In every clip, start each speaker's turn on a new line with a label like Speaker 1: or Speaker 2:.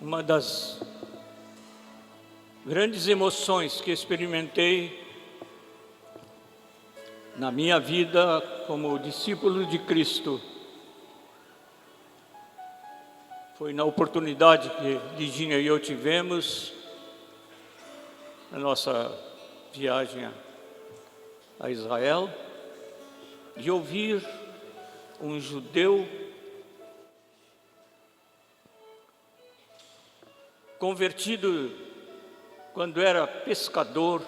Speaker 1: Uma das grandes emoções que experimentei na minha vida como discípulo de Cristo foi na oportunidade que Liginha e eu tivemos na nossa viagem a Israel, de ouvir um judeu convertido quando era pescador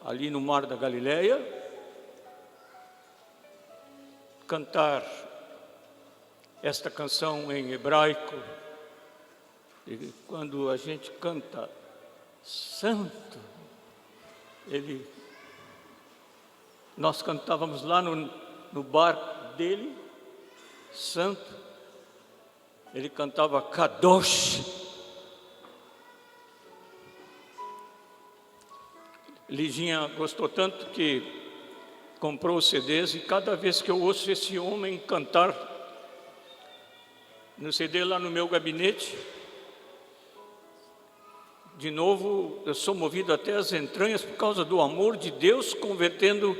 Speaker 1: ali no Mar da Galileia, cantar esta canção em hebraico. E quando a gente canta Santo, nós cantávamos lá no barco dele, Santo, ele cantava Kadosh. Liginha gostou tanto que comprou os CDs, e cada vez que eu ouço esse homem cantar no CD lá no meu gabinete, de novo eu sou movido até as entranhas por causa do amor de Deus, convertendo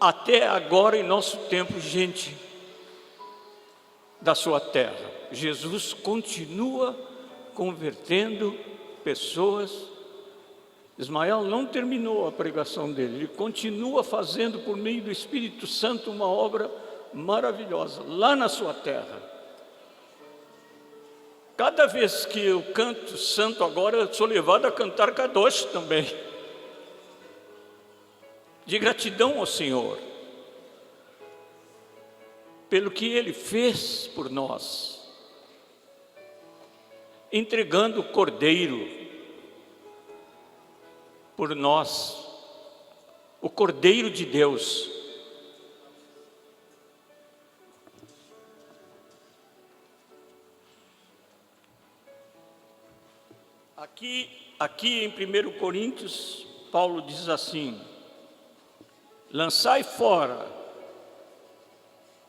Speaker 1: até agora em nosso tempo gente da sua terra. Jesus continua convertendo pessoas. Ismael não terminou a pregação dele, ele continua fazendo por meio do Espírito Santo uma obra maravilhosa lá na sua terra. Cada vez que eu canto santo agora, eu sou levado a cantar Kadosh também, de gratidão ao Senhor pelo que Ele fez por nós, entregando o Cordeiro por nós, o Cordeiro de Deus. Aqui em 1 Coríntios, Paulo diz assim: lançai fora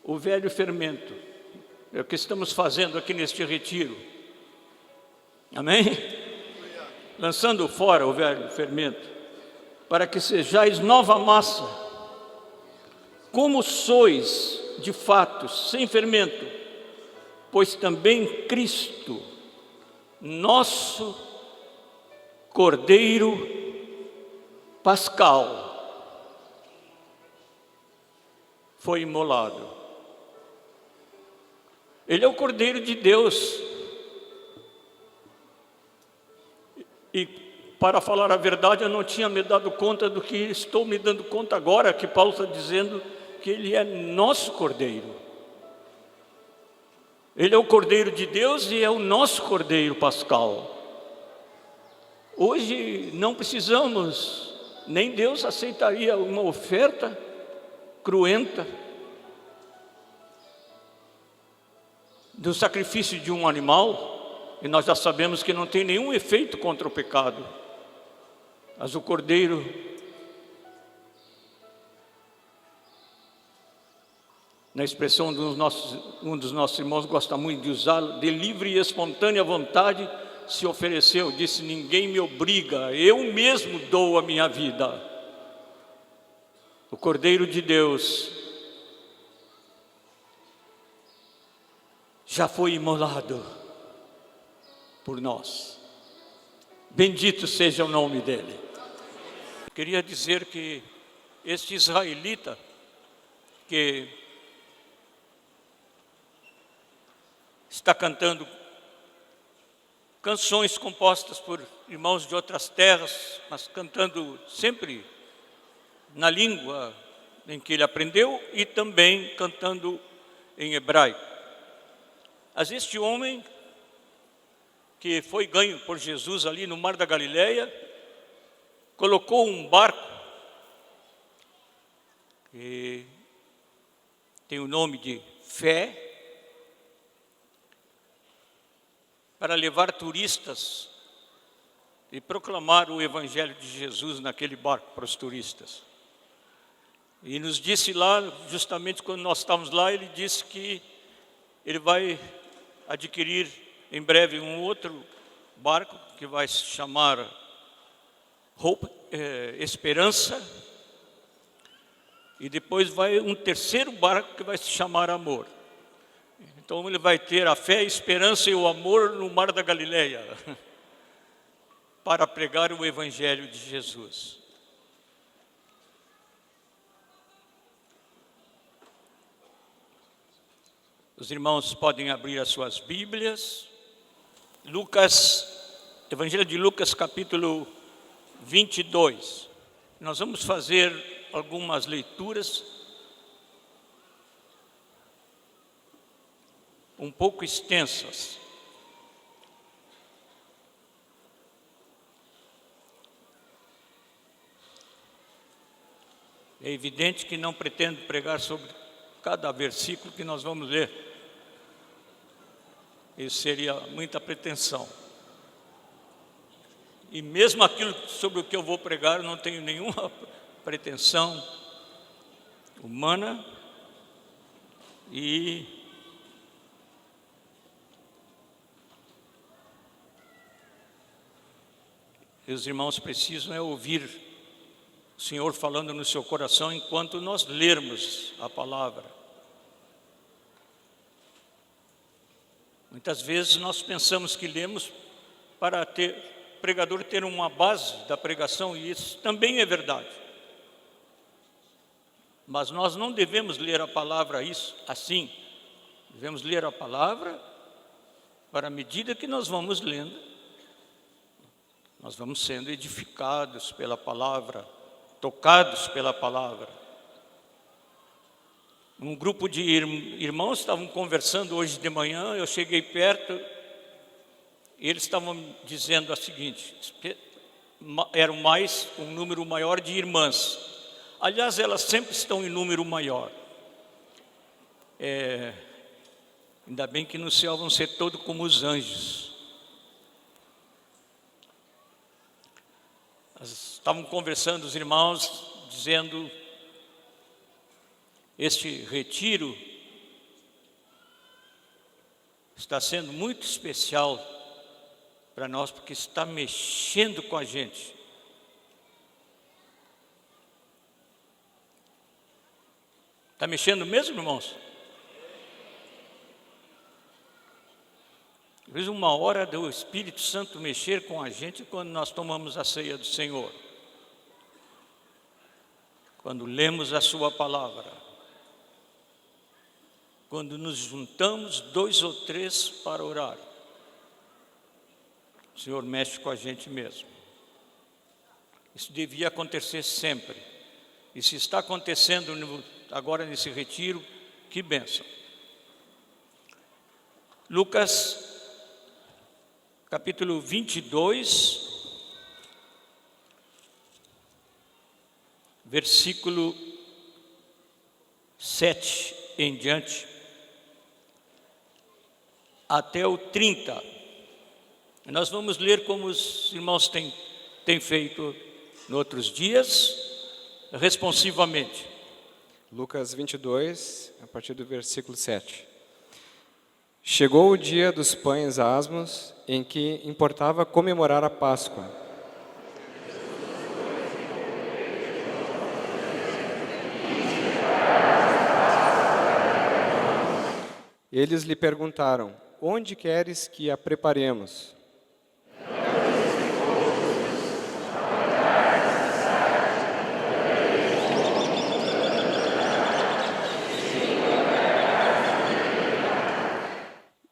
Speaker 1: o velho fermento. É o que estamos fazendo aqui neste retiro. Amém? Lançando fora o velho fermento, para que sejais nova massa, como sois de fato, sem fermento, pois também Cristo, nosso Cordeiro Pascal, foi imolado. Ele é o Cordeiro de Deus. E, para falar a verdade, eu não tinha me dado conta do que estou me dando conta agora, que Paulo está dizendo que Ele é nosso Cordeiro. Ele é o Cordeiro de Deus e é o nosso Cordeiro Pascal. Hoje não precisamos, nem Deus aceitaria uma oferta cruenta do sacrifício de um animal. E nós já sabemos que não tem nenhum efeito contra o pecado. Mas o Cordeiro, na expressão um dos nossos irmãos gosta muito de usá-lo, de livre e espontânea vontade se ofereceu, disse: ninguém me obriga, eu mesmo dou a minha vida. O Cordeiro de Deus já foi imolado por nós. Bendito seja o nome dele. Queria dizer que este israelita que está cantando canções compostas por irmãos de outras terras, mas cantando sempre na língua em que ele aprendeu e também cantando em hebraico. Mas este homem que foi ganho por Jesus ali no Mar da Galileia, colocou um barco que tem o nome de Fé, para levar turistas e proclamar o Evangelho de Jesus naquele barco para os turistas. E nos disse lá, justamente quando nós estávamos lá, ele disse que ele vai adquirir em breve um outro barco que vai se chamar Esperança, e depois vai um terceiro barco que vai se chamar Amor. Então ele vai ter a fé, a esperança e o amor no mar da Galileia para pregar o Evangelho de Jesus. Os irmãos podem abrir as suas Bíblias. Evangelho de Lucas, capítulo 22. Nós vamos fazer algumas leituras um pouco extensas. É evidente que não pretendo pregar sobre cada versículo que nós vamos ler. Isso seria muita pretensão. E mesmo aquilo sobre o que eu vou pregar, eu não tenho nenhuma pretensão humana e os irmãos precisam ouvir o Senhor falando no seu coração enquanto nós lermos a palavra. Muitas vezes nós pensamos que lemos para o pregador ter uma base da pregação, e isso também é verdade. Mas nós não devemos ler a palavra assim. Devemos ler a palavra para, à medida que nós vamos lendo, nós vamos sendo edificados pela palavra, tocados pela palavra. Um grupo de irmãos estavam conversando hoje de manhã, eu cheguei perto, e eles estavam dizendo a seguinte: era um número maior de irmãs. Aliás, elas sempre estão em número maior. Ainda bem que no céu vão ser todos como os anjos. Estavam conversando os irmãos, dizendo: este retiro está sendo muito especial para nós, porque está mexendo com a gente. Está mexendo mesmo, irmãos? Às vezes uma hora do Espírito Santo mexer com a gente quando nós tomamos a ceia do Senhor, quando lemos a sua palavra, quando nos juntamos 2 ou 3 para orar. O Senhor mexe com a gente mesmo. Isso devia acontecer sempre. E se está acontecendo agora nesse retiro, que bênção. Lucas, capítulo 22, versículo 7 em diante, até o 30. Nós vamos ler como os irmãos têm feito em outros dias, responsivamente.
Speaker 2: Lucas 22, a partir do versículo 7. Chegou o dia dos pães asmos, em que importava comemorar a Páscoa. Eles lhe perguntaram: onde queres que a preparemos?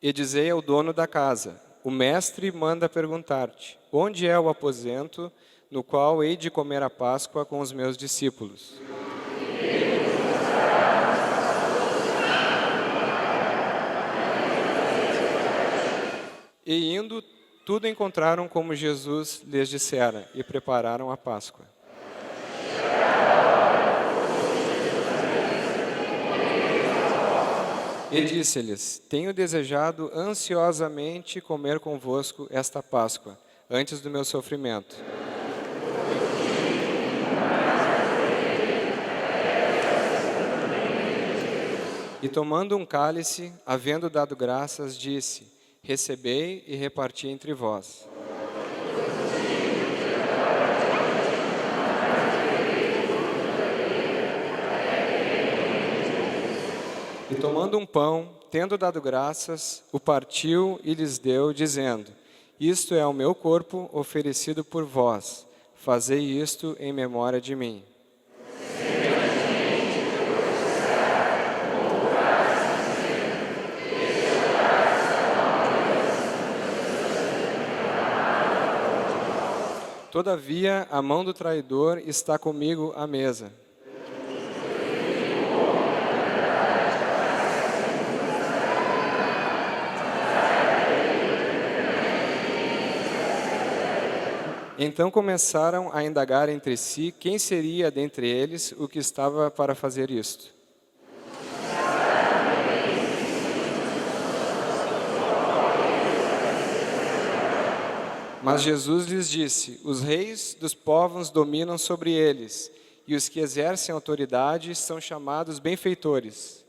Speaker 2: E dizei ao dono da casa: o mestre manda perguntar-te: onde é o aposento no qual hei de comer a Páscoa com os meus discípulos? E indo, tudo encontraram como Jesus lhes dissera, e prepararam a Páscoa. E disse-lhes: tenho desejado ansiosamente comer convosco esta Páscoa, antes do meu sofrimento. E tomando um cálice, havendo dado graças, disse: recebei e reparti entre vós. E tomando um pão, tendo dado graças, o partiu e lhes deu, dizendo: Isto é o meu corpo oferecido por vós. Fazei isto em memória de mim. Todavia, a mão do traidor está comigo à mesa. Então começaram a indagar entre si quem seria dentre eles o que estava para fazer isto. Mas Jesus lhes disse: Os reis dos povos dominam sobre eles, e os que exercem autoridade são chamados benfeitores.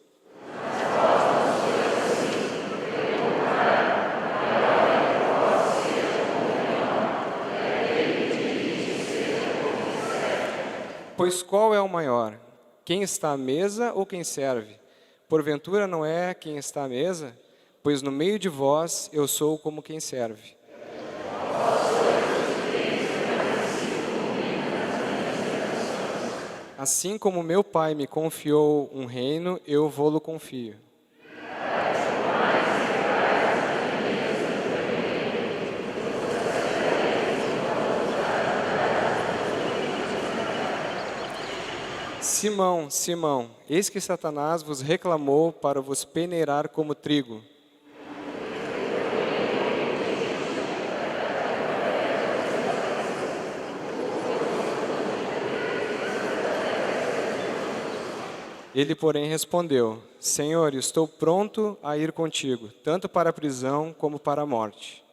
Speaker 2: Pois qual é o maior? Quem está à mesa ou quem serve? Porventura não é quem está à mesa? Pois no meio de vós eu sou como quem serve. Assim como meu Pai me confiou um reino, eu vou-lo confio. Simão, Simão, eis que Satanás vos reclamou para vos peneirar como trigo. Ele, porém, respondeu: Senhor, estou pronto a ir contigo, tanto para a prisão como para a morte.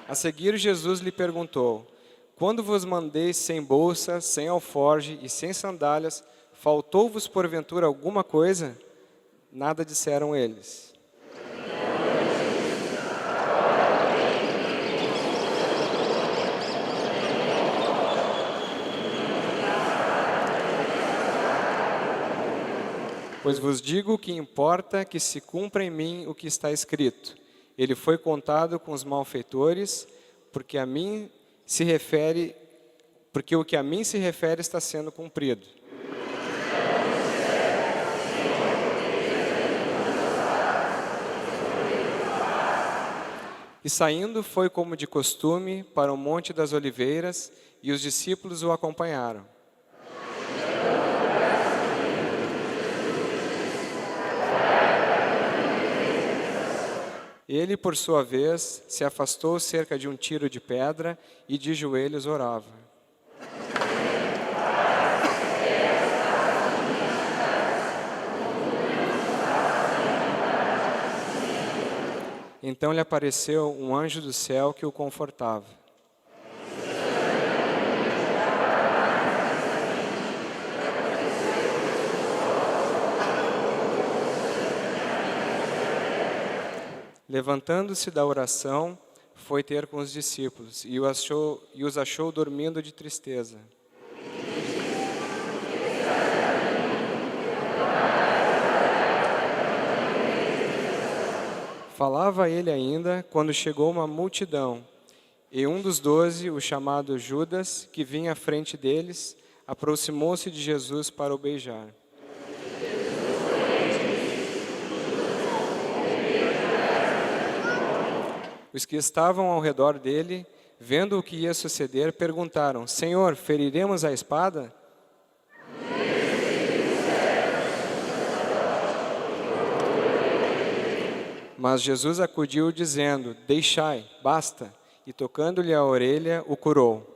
Speaker 2: A seguir, Jesus lhe perguntou: Quando vos mandei sem bolsa, sem alforge e sem sandálias, faltou-vos porventura alguma coisa? Nada disseram eles. Pois vos digo que importa que se cumpra em mim o que está escrito. Ele foi contado com os malfeitores, porque o que a mim se refere está sendo cumprido. E saindo foi como de costume para o Monte das Oliveiras, e os discípulos o acompanharam. Ele, por sua vez, se afastou cerca de um tiro de pedra e de joelhos orava. Então lhe apareceu um anjo do céu que o confortava. Levantando-se da oração, foi ter com os discípulos e os achou dormindo de tristeza. Falava ele ainda quando chegou uma multidão, e um dos 12, o chamado Judas, que vinha à frente deles, aproximou-se de Jesus para o beijar. Os que estavam ao redor dele, vendo o que ia suceder, perguntaram: Senhor, feriremos a espada? Mas Jesus acudiu dizendo: Deixai, basta. E tocando-lhe a orelha, o curou.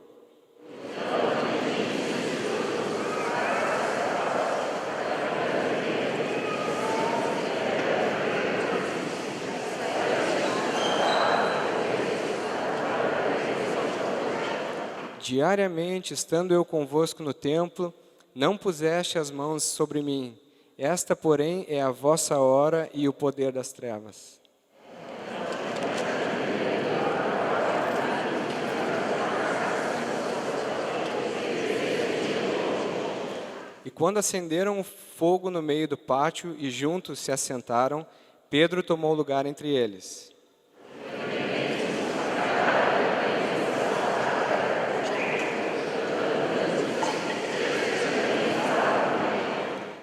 Speaker 2: diariamente, estando eu convosco no templo, não puseste as mãos sobre mim. Esta, porém, é a vossa hora e o poder das trevas. E quando acenderam fogo no meio do pátio e juntos se assentaram, Pedro tomou lugar entre eles.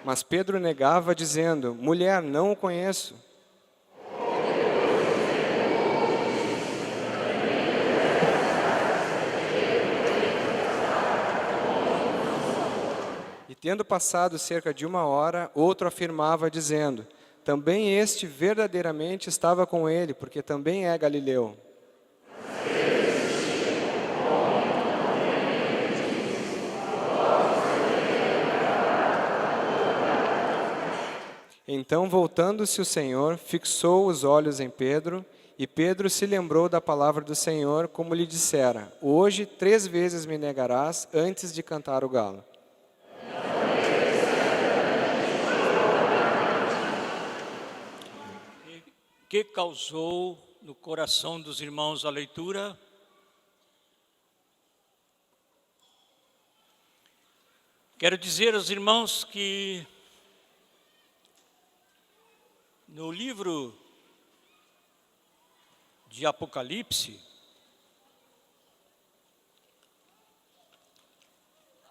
Speaker 2: Mas Pedro negava, dizendo: mulher, não o conheço. E tendo passado cerca de 1 hora, outro afirmava, dizendo: também este verdadeiramente estava com ele, porque também é galileu. Então, voltando-se o Senhor, fixou os olhos em Pedro, e Pedro se lembrou da palavra do Senhor, como lhe dissera: hoje 3 vezes me negarás antes de cantar o galo.
Speaker 1: Que causou no coração dos irmãos a leitura? Quero dizer aos irmãos que no livro de Apocalipse,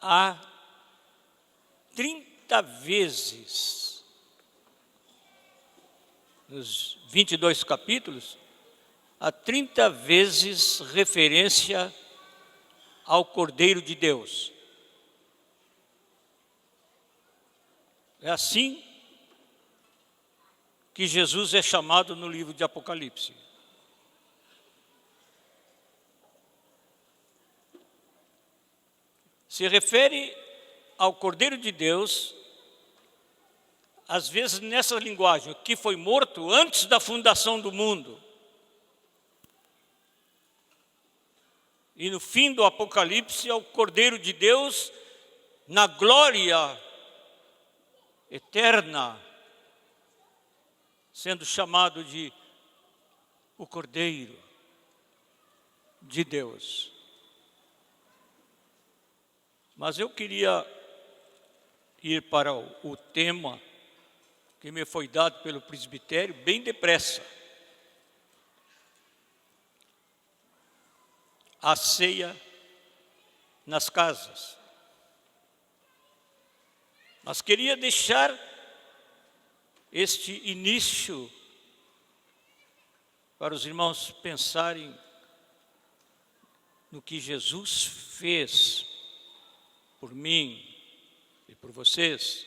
Speaker 1: há 30 vezes, nos 22 capítulos, há 30 vezes referência ao Cordeiro de Deus. É assim que Jesus é chamado no livro de Apocalipse. Se refere ao Cordeiro de Deus, às vezes nessa linguagem, que foi morto antes da fundação do mundo. E no fim do Apocalipse, é o Cordeiro de Deus na glória eterna, sendo chamado de o Cordeiro de Deus. Mas eu queria ir para o tema que me foi dado pelo presbitério bem depressa. A ceia nas casas. Mas queria deixar este início para os irmãos pensarem no que Jesus fez por mim e por vocês.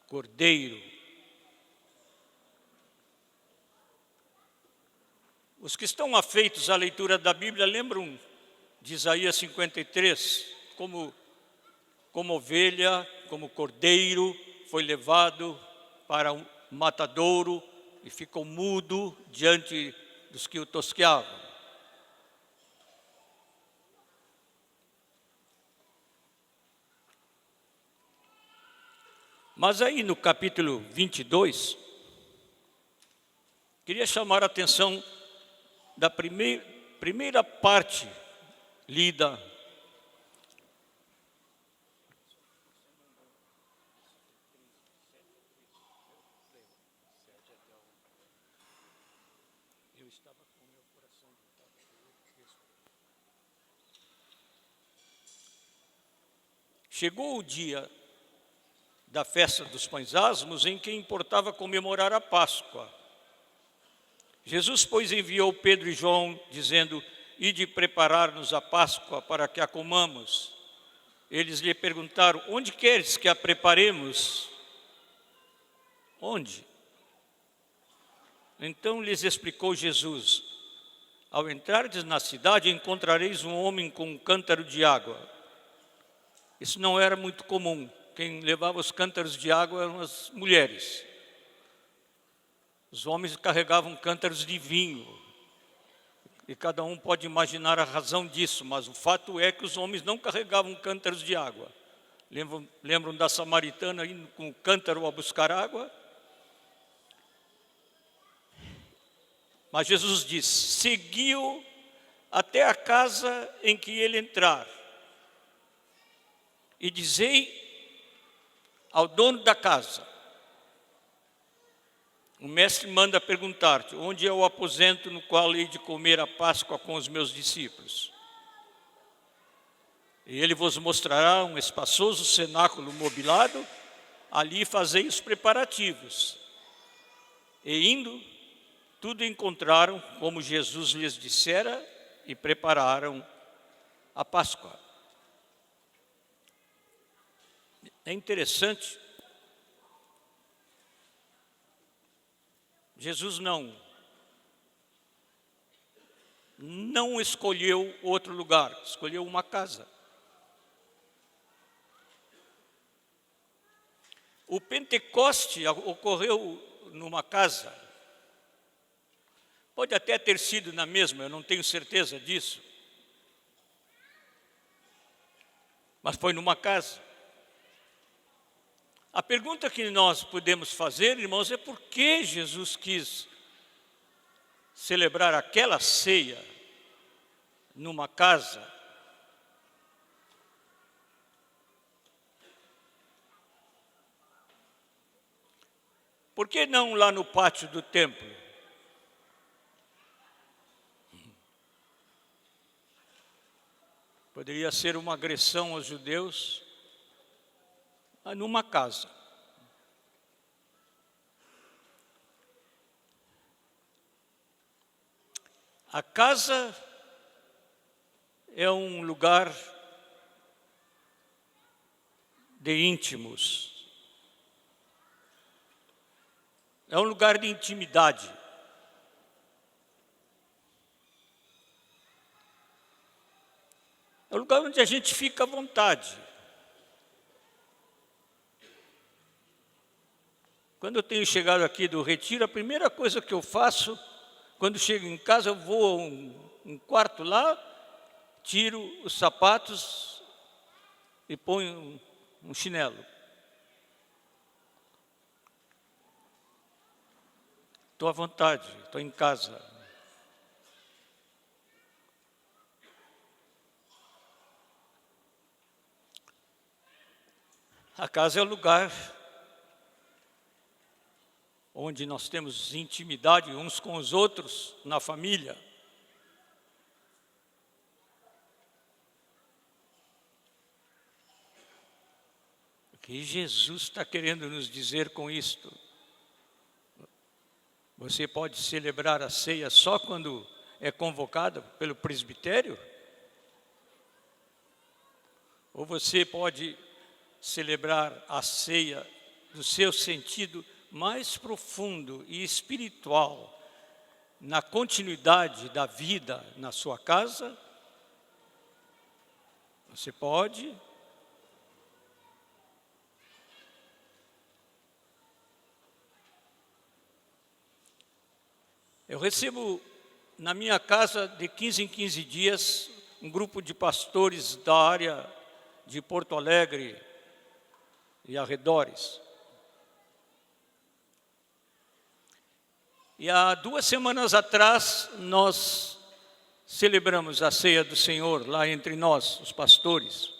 Speaker 1: Cordeiro. Os que estão afeitos à leitura da Bíblia lembram de Isaías 53, como ovelha, como cordeiro, foi levado para um matadouro e ficou mudo diante dos que o tosqueavam. Mas aí no capítulo 22, queria chamar a atenção da primeira parte lida. Chegou o dia da festa dos pães asmos, em que importava comemorar a Páscoa. Jesus, pois, enviou Pedro e João, dizendo: ide preparar-nos a Páscoa para que a comamos. Eles lhe perguntaram: onde queres que a preparemos? Onde? Então lhes explicou Jesus: ao entrardes na cidade, encontrareis um homem com um cântaro de água. Isso não era muito comum. Quem levava os cântaros de água eram as mulheres. Os homens carregavam cântaros de vinho. E cada um pode imaginar a razão disso, mas o fato é que os homens não carregavam cântaros de água. Lembram da samaritana indo com o cântaro a buscar água? Mas Jesus diz: seguiu até a casa em que ele entrar, e dizei ao dono da casa: o mestre manda perguntar-te, onde é o aposento no qual hei de comer a Páscoa com os meus discípulos? E ele vos mostrará um espaçoso cenáculo mobilado, ali fazei os preparativos. E indo, tudo encontraram como Jesus lhes dissera e prepararam a Páscoa. É interessante, Jesus não escolheu outro lugar, escolheu uma casa. O Pentecoste ocorreu numa casa. Pode até ter sido na mesma, eu não tenho certeza disso. Mas foi numa casa. A pergunta que nós podemos fazer, irmãos, é por que Jesus quis celebrar aquela ceia numa casa? Por que não lá no pátio do templo? Poderia ser uma agressão aos judeus, numa casa. A casa é um lugar de íntimos. É um lugar de intimidade. É um lugar onde a gente fica à vontade. Quando eu tenho chegado aqui do retiro, a primeira coisa que eu faço, quando chego em casa, eu vou a um quarto lá, tiro os sapatos e ponho um chinelo. Estou à vontade, estou em casa. A casa é o lugar onde nós temos intimidade uns com os outros na família. O que Jesus está querendo nos dizer com isto? Você pode celebrar a ceia só quando é convocado pelo presbitério? Ou você pode celebrar a ceia no seu sentido mais profundo e espiritual, na continuidade da vida na sua casa? Você pode. Eu recebo na minha casa de 15 em 15 dias um grupo de pastores da área de Porto Alegre e arredores. E há 2 semanas atrás nós celebramos a ceia do Senhor lá entre nós, os pastores.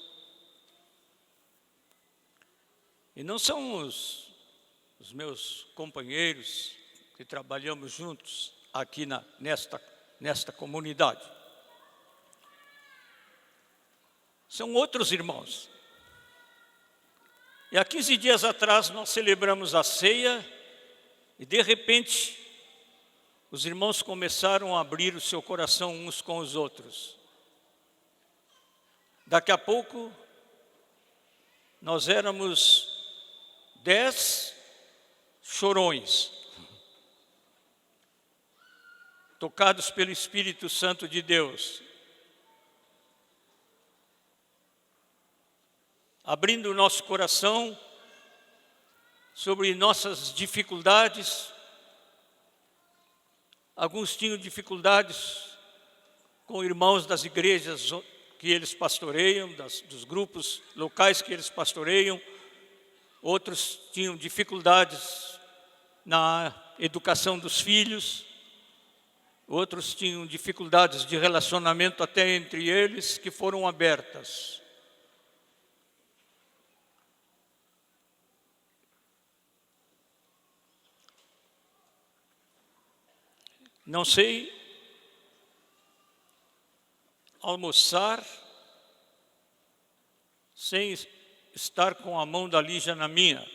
Speaker 1: E não são os meus companheiros que trabalhamos juntos aqui nesta comunidade. São outros irmãos. E há 15 dias atrás nós celebramos a ceia e de repente os irmãos começaram a abrir o seu coração uns com os outros. Daqui a pouco nós éramos 10 chorões, tocados pelo Espírito Santo de Deus, abrindo o nosso coração sobre nossas dificuldades. Alguns tinham dificuldades com irmãos das igrejas que eles pastoreiam, dos grupos locais que eles pastoreiam. Outros tinham dificuldades na educação dos filhos. Outros tinham dificuldades de relacionamento até entre eles, que foram abertas. Não sei almoçar sem estar com a mão da Lígia na minha.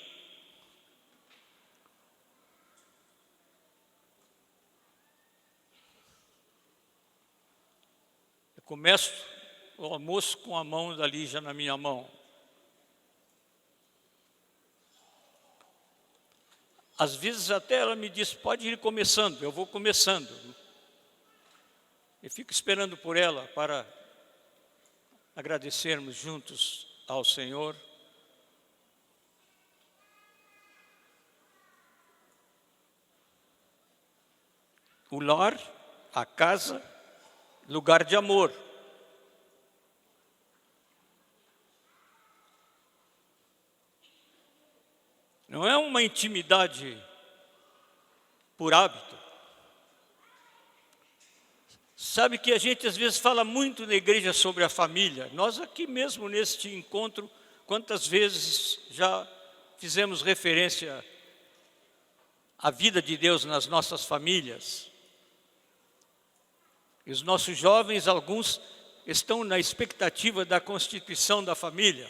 Speaker 1: Eu começo o almoço com a mão da Lígia na minha mão. Às vezes até ela me diz, pode ir começando, eu vou começando. Eu fico esperando por ela para agradecermos juntos ao Senhor. O lar, a casa, lugar de amor. Não é uma intimidade por hábito. Sabe que a gente às vezes fala muito na igreja sobre a família. Nós aqui mesmo neste encontro, quantas vezes já fizemos referência à vida de Deus nas nossas famílias. E os nossos jovens, alguns, estão na expectativa da constituição da família.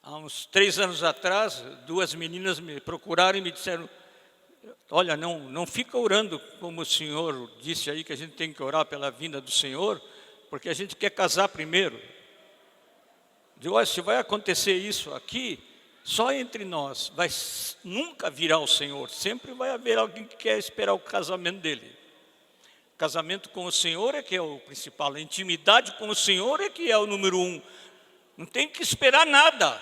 Speaker 1: Há uns 3 anos atrás, 2 meninas me procuraram e me disseram, olha, não fica orando como o senhor disse aí, que a gente tem que orar pela vinda do Senhor, porque a gente quer casar primeiro. Digo, olha, se vai acontecer isso aqui, só entre nós, nunca virá o Senhor, sempre vai haver alguém que quer esperar o casamento dele. O casamento com o Senhor é que é o principal, a intimidade com o Senhor é que é o número 1. Não tem que esperar nada.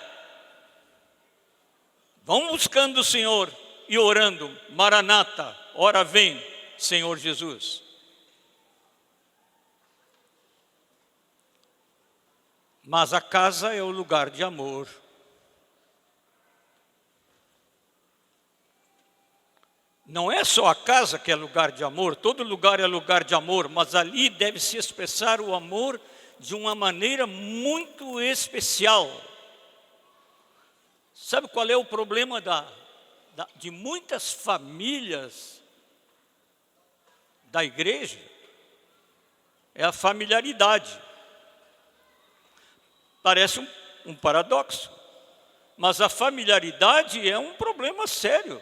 Speaker 1: Vão buscando o Senhor e orando, Maranata, ora vem, Senhor Jesus. Mas a casa é o lugar de amor. Não é só a casa que é lugar de amor, todo lugar é lugar de amor, mas ali deve se expressar o amor de uma maneira muito especial. Sabe qual é o problema de muitas famílias da igreja? É a familiaridade. Parece um paradoxo, mas a familiaridade é um problema sério.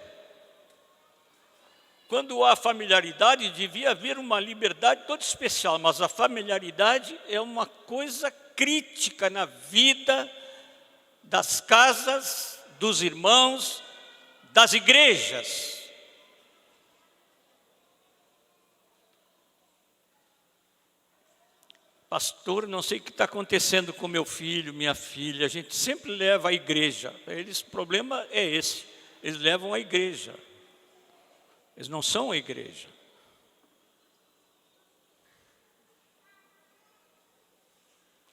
Speaker 1: Quando há familiaridade, devia haver uma liberdade toda especial, mas a familiaridade é uma coisa crítica na vida das casas, dos irmãos, das igrejas. Pastor, não sei o que está acontecendo com meu filho, minha filha, a gente sempre leva à igreja. O problema é esse, eles levam à igreja. Eles não são a igreja.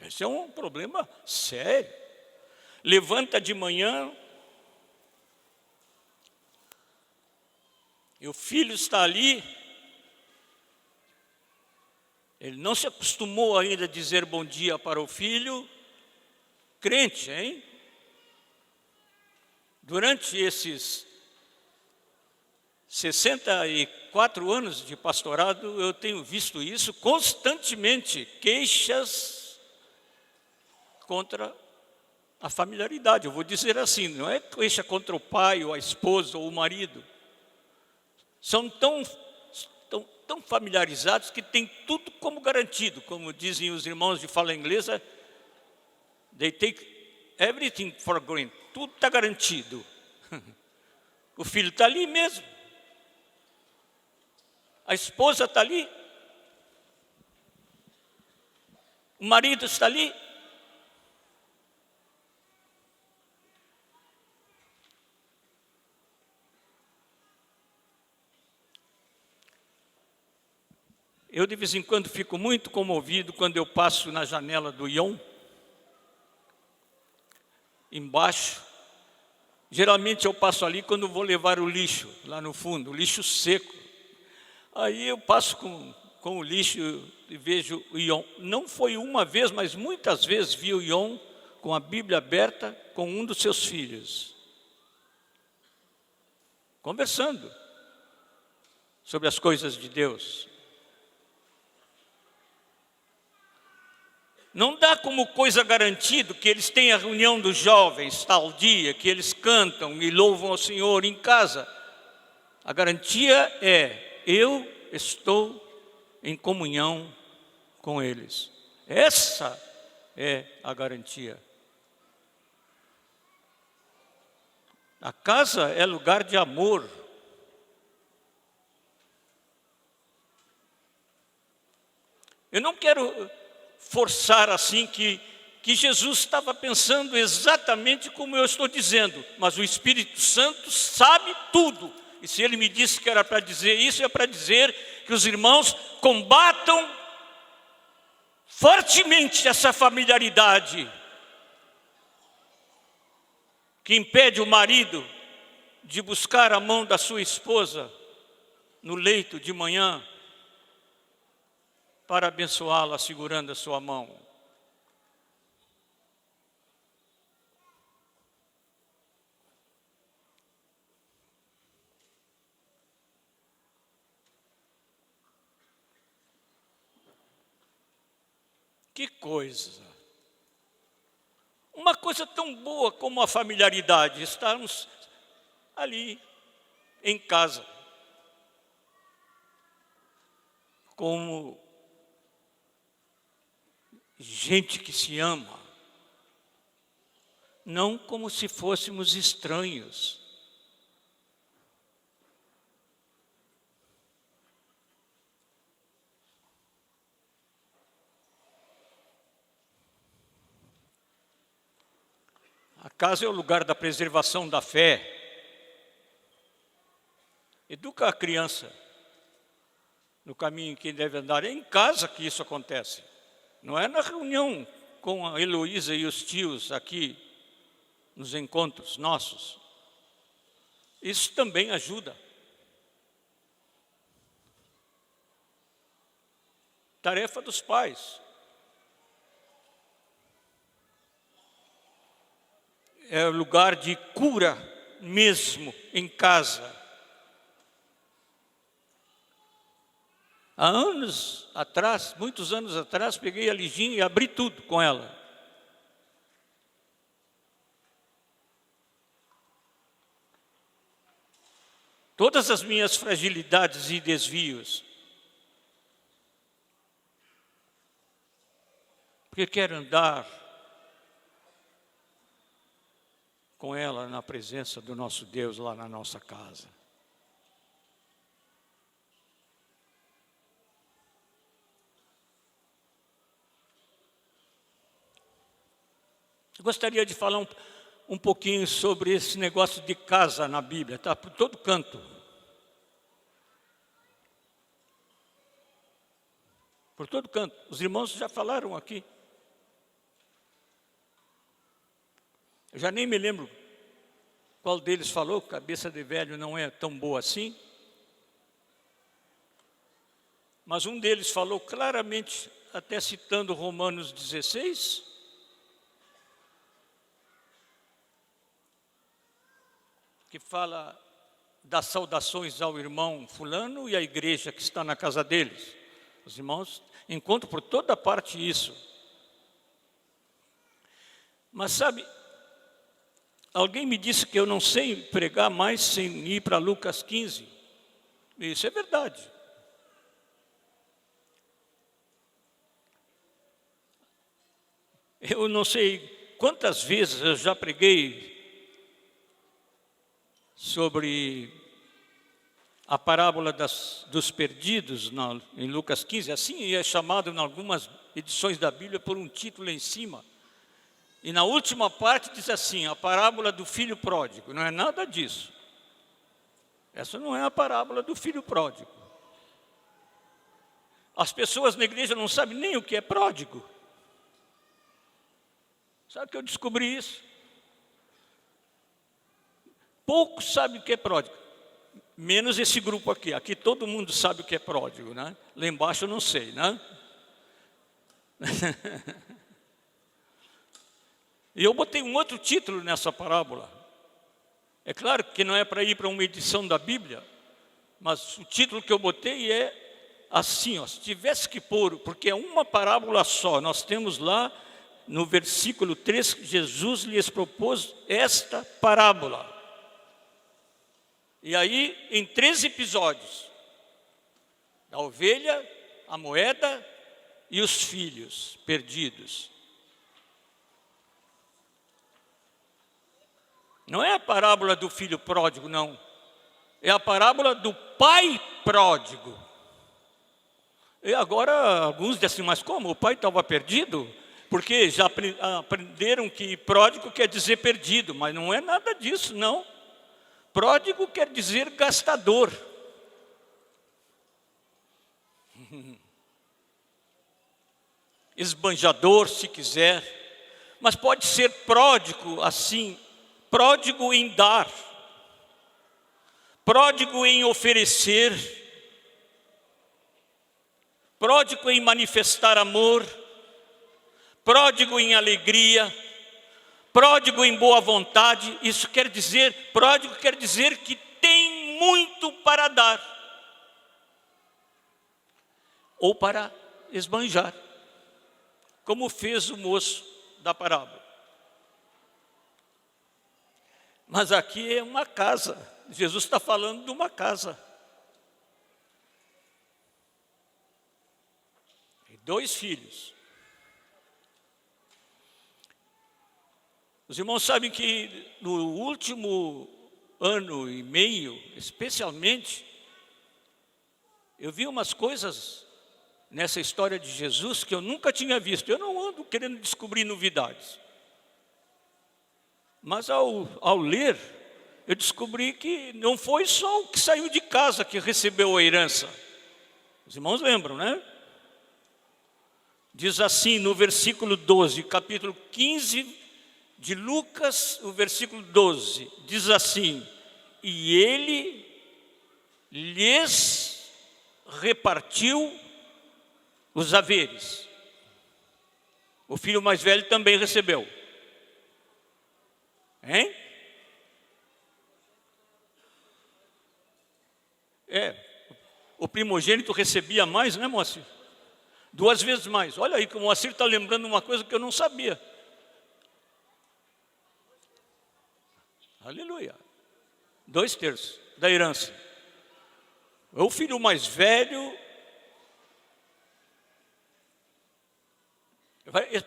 Speaker 1: Esse é um problema sério. Levanta de manhã, e o filho está ali, ele não se acostumou ainda a dizer bom dia para o filho, crente, hein? Durante esses 64 anos de pastorado, eu tenho visto isso constantemente, queixas contra a familiaridade. Eu vou dizer assim, não é queixa contra o pai, ou a esposa, ou o marido. São tão familiarizados que têm tudo como garantido, como dizem os irmãos de fala inglesa, they take everything for granted, tudo está garantido. O filho está ali mesmo, a esposa está ali, o marido está ali. Eu de vez em quando fico muito comovido quando eu passo na janela do Ion, embaixo. Geralmente eu passo ali quando vou levar o lixo, lá no fundo, o lixo seco. Aí eu passo com o lixo e vejo o Ion. Não foi uma vez, mas muitas vezes vi o Ion com a Bíblia aberta com um dos seus filhos, conversando sobre as coisas de Deus. Não dá como coisa garantida que eles têm a reunião dos jovens tal dia, que eles cantam e louvam ao Senhor em casa. A garantia é: eu estou em comunhão com eles. Essa é a garantia. A casa é lugar de amor. Eu não quero forçar assim que Jesus estava pensando exatamente como eu estou dizendo, mas o Espírito Santo sabe tudo. E se ele me disse que era para dizer isso, é para dizer que os irmãos combatam fortemente essa familiaridade que impede o marido de buscar a mão da sua esposa no leito de manhã para abençoá-la segurando a sua mão. Que coisa! Uma coisa tão boa como a familiaridade, estarmos ali em casa, como gente que se ama, não como se fôssemos estranhos. A casa é o lugar da preservação da fé. Educa a criança no caminho que deve andar. É em casa que isso acontece. Não é na reunião com a Heloísa e os tios aqui, nos encontros nossos. Isso também ajuda. Tarefa dos pais. É o lugar de cura mesmo em casa. Há anos atrás, muitos anos atrás, peguei a Liginha e abri tudo com ela. Todas as minhas fragilidades e desvios. Porque quero andar com ela na presença do nosso Deus lá na nossa casa. Eu gostaria de falar um pouquinho sobre esse negócio de casa na Bíblia, está por todo canto. Por todo canto. Os irmãos já falaram aqui. Eu já nem me lembro qual deles falou, cabeça de velho não é tão boa assim. Mas um deles falou claramente, até citando Romanos 16, que fala das saudações ao irmão fulano e à igreja que está na casa deles. Os irmãos encontram por toda parte isso. Mas sabe, alguém me disse que eu não sei pregar mais sem ir para Lucas 15. Isso é verdade. Eu não sei quantas vezes eu já preguei sobre a parábola dos perdidos em Lucas 15, assim é chamado em algumas edições da Bíblia por um título em cima. E na última parte diz assim, a parábola do filho pródigo. Não é nada disso. Essa não é a parábola do filho pródigo. As pessoas na igreja não sabem nem o que é pródigo. Sabe que eu descobri isso? Poucos sabem o que é pródigo. Menos esse grupo aqui. Aqui todo mundo sabe o que é pródigo, né? Lá embaixo eu não sei, né? E eu botei um outro título nessa parábola. É claro que não é para ir para uma edição da Bíblia, mas o título que eu botei é assim, ó, se tivesse que pôr, porque é uma parábola só, nós temos lá no versículo 3, Jesus lhes propôs esta parábola. E aí, em 3 episódios, a ovelha, a moeda e os filhos perdidos. Não é a parábola do filho pródigo, não. É a parábola do pai pródigo. E agora alguns dizem assim, mas como? O pai estava perdido? Porque já aprenderam que pródigo quer dizer perdido, mas não é nada disso, não. Pródigo quer dizer gastador. Esbanjador, se quiser. Mas pode ser pródigo assim, pródigo em dar, pródigo em oferecer, pródigo em manifestar amor, pródigo em alegria, pródigo em boa vontade. Isso quer dizer, pródigo quer dizer que tem muito para dar, ou para esbanjar, como fez o moço da parábola. Mas aqui é uma casa. Jesus está falando de uma casa. E 2 filhos. Os irmãos sabem que no último ano e meio, especialmente, eu vi umas coisas nessa história de Jesus que eu nunca tinha visto. Eu não ando querendo descobrir novidades. Mas ao ler, eu descobri que não foi só o que saiu de casa que recebeu a herança. Os irmãos lembram, né? Diz assim no versículo 12, capítulo 15 de Lucas, o versículo 12. Diz assim, e ele lhes repartiu os haveres. O filho mais velho também recebeu. Hein? O primogênito recebia mais, né, Moacir? 2 vezes mais. Olha aí que o Moacir está lembrando uma coisa que eu não sabia. Aleluia. 2/3 da herança. O filho mais velho,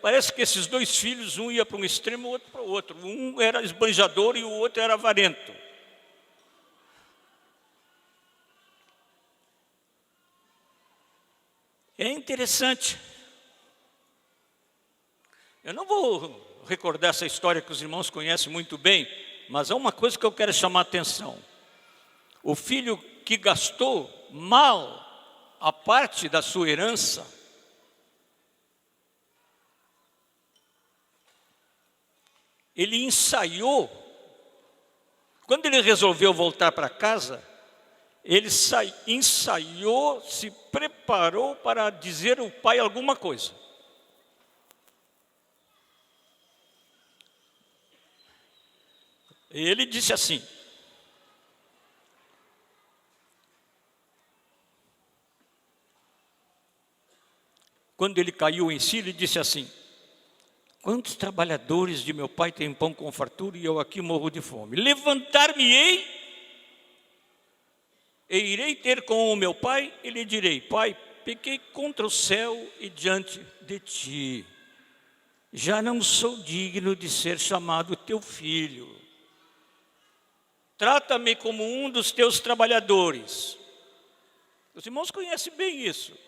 Speaker 1: parece que esses 2 filhos, um ia para um extremo, o outro para o outro. Um era esbanjador e o outro era avarento. É interessante. Eu não vou recordar essa história que os irmãos conhecem muito bem, mas há uma coisa que eu quero chamar a atenção. O filho que gastou mal a parte da sua herança, ele ensaiou, quando ele resolveu voltar para casa, ele ensaiou, se preparou para dizer ao pai alguma coisa. Ele disse assim, quando ele caiu em si, ele disse assim, quantos trabalhadores de meu pai têm pão com fartura e eu aqui morro de fome? Levantar-me-ei e irei ter com o meu pai e lhe direi, pai, pequei contra o céu e diante de ti. Já não sou digno de ser chamado teu filho. Trata-me como um dos teus trabalhadores. Os irmãos conhecem bem isso.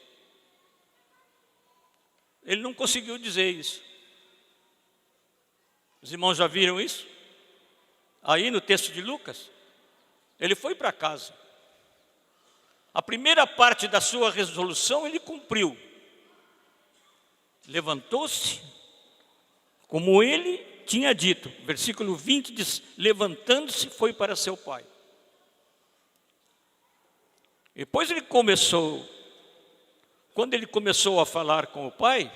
Speaker 1: Ele não conseguiu dizer isso. Os irmãos já viram isso? Aí no texto de Lucas, ele foi para casa. A primeira parte da sua resolução ele cumpriu. Levantou-se, como ele tinha dito. Versículo 20 diz: levantando-se, foi para seu pai. Depois quando ele começou a falar com o pai,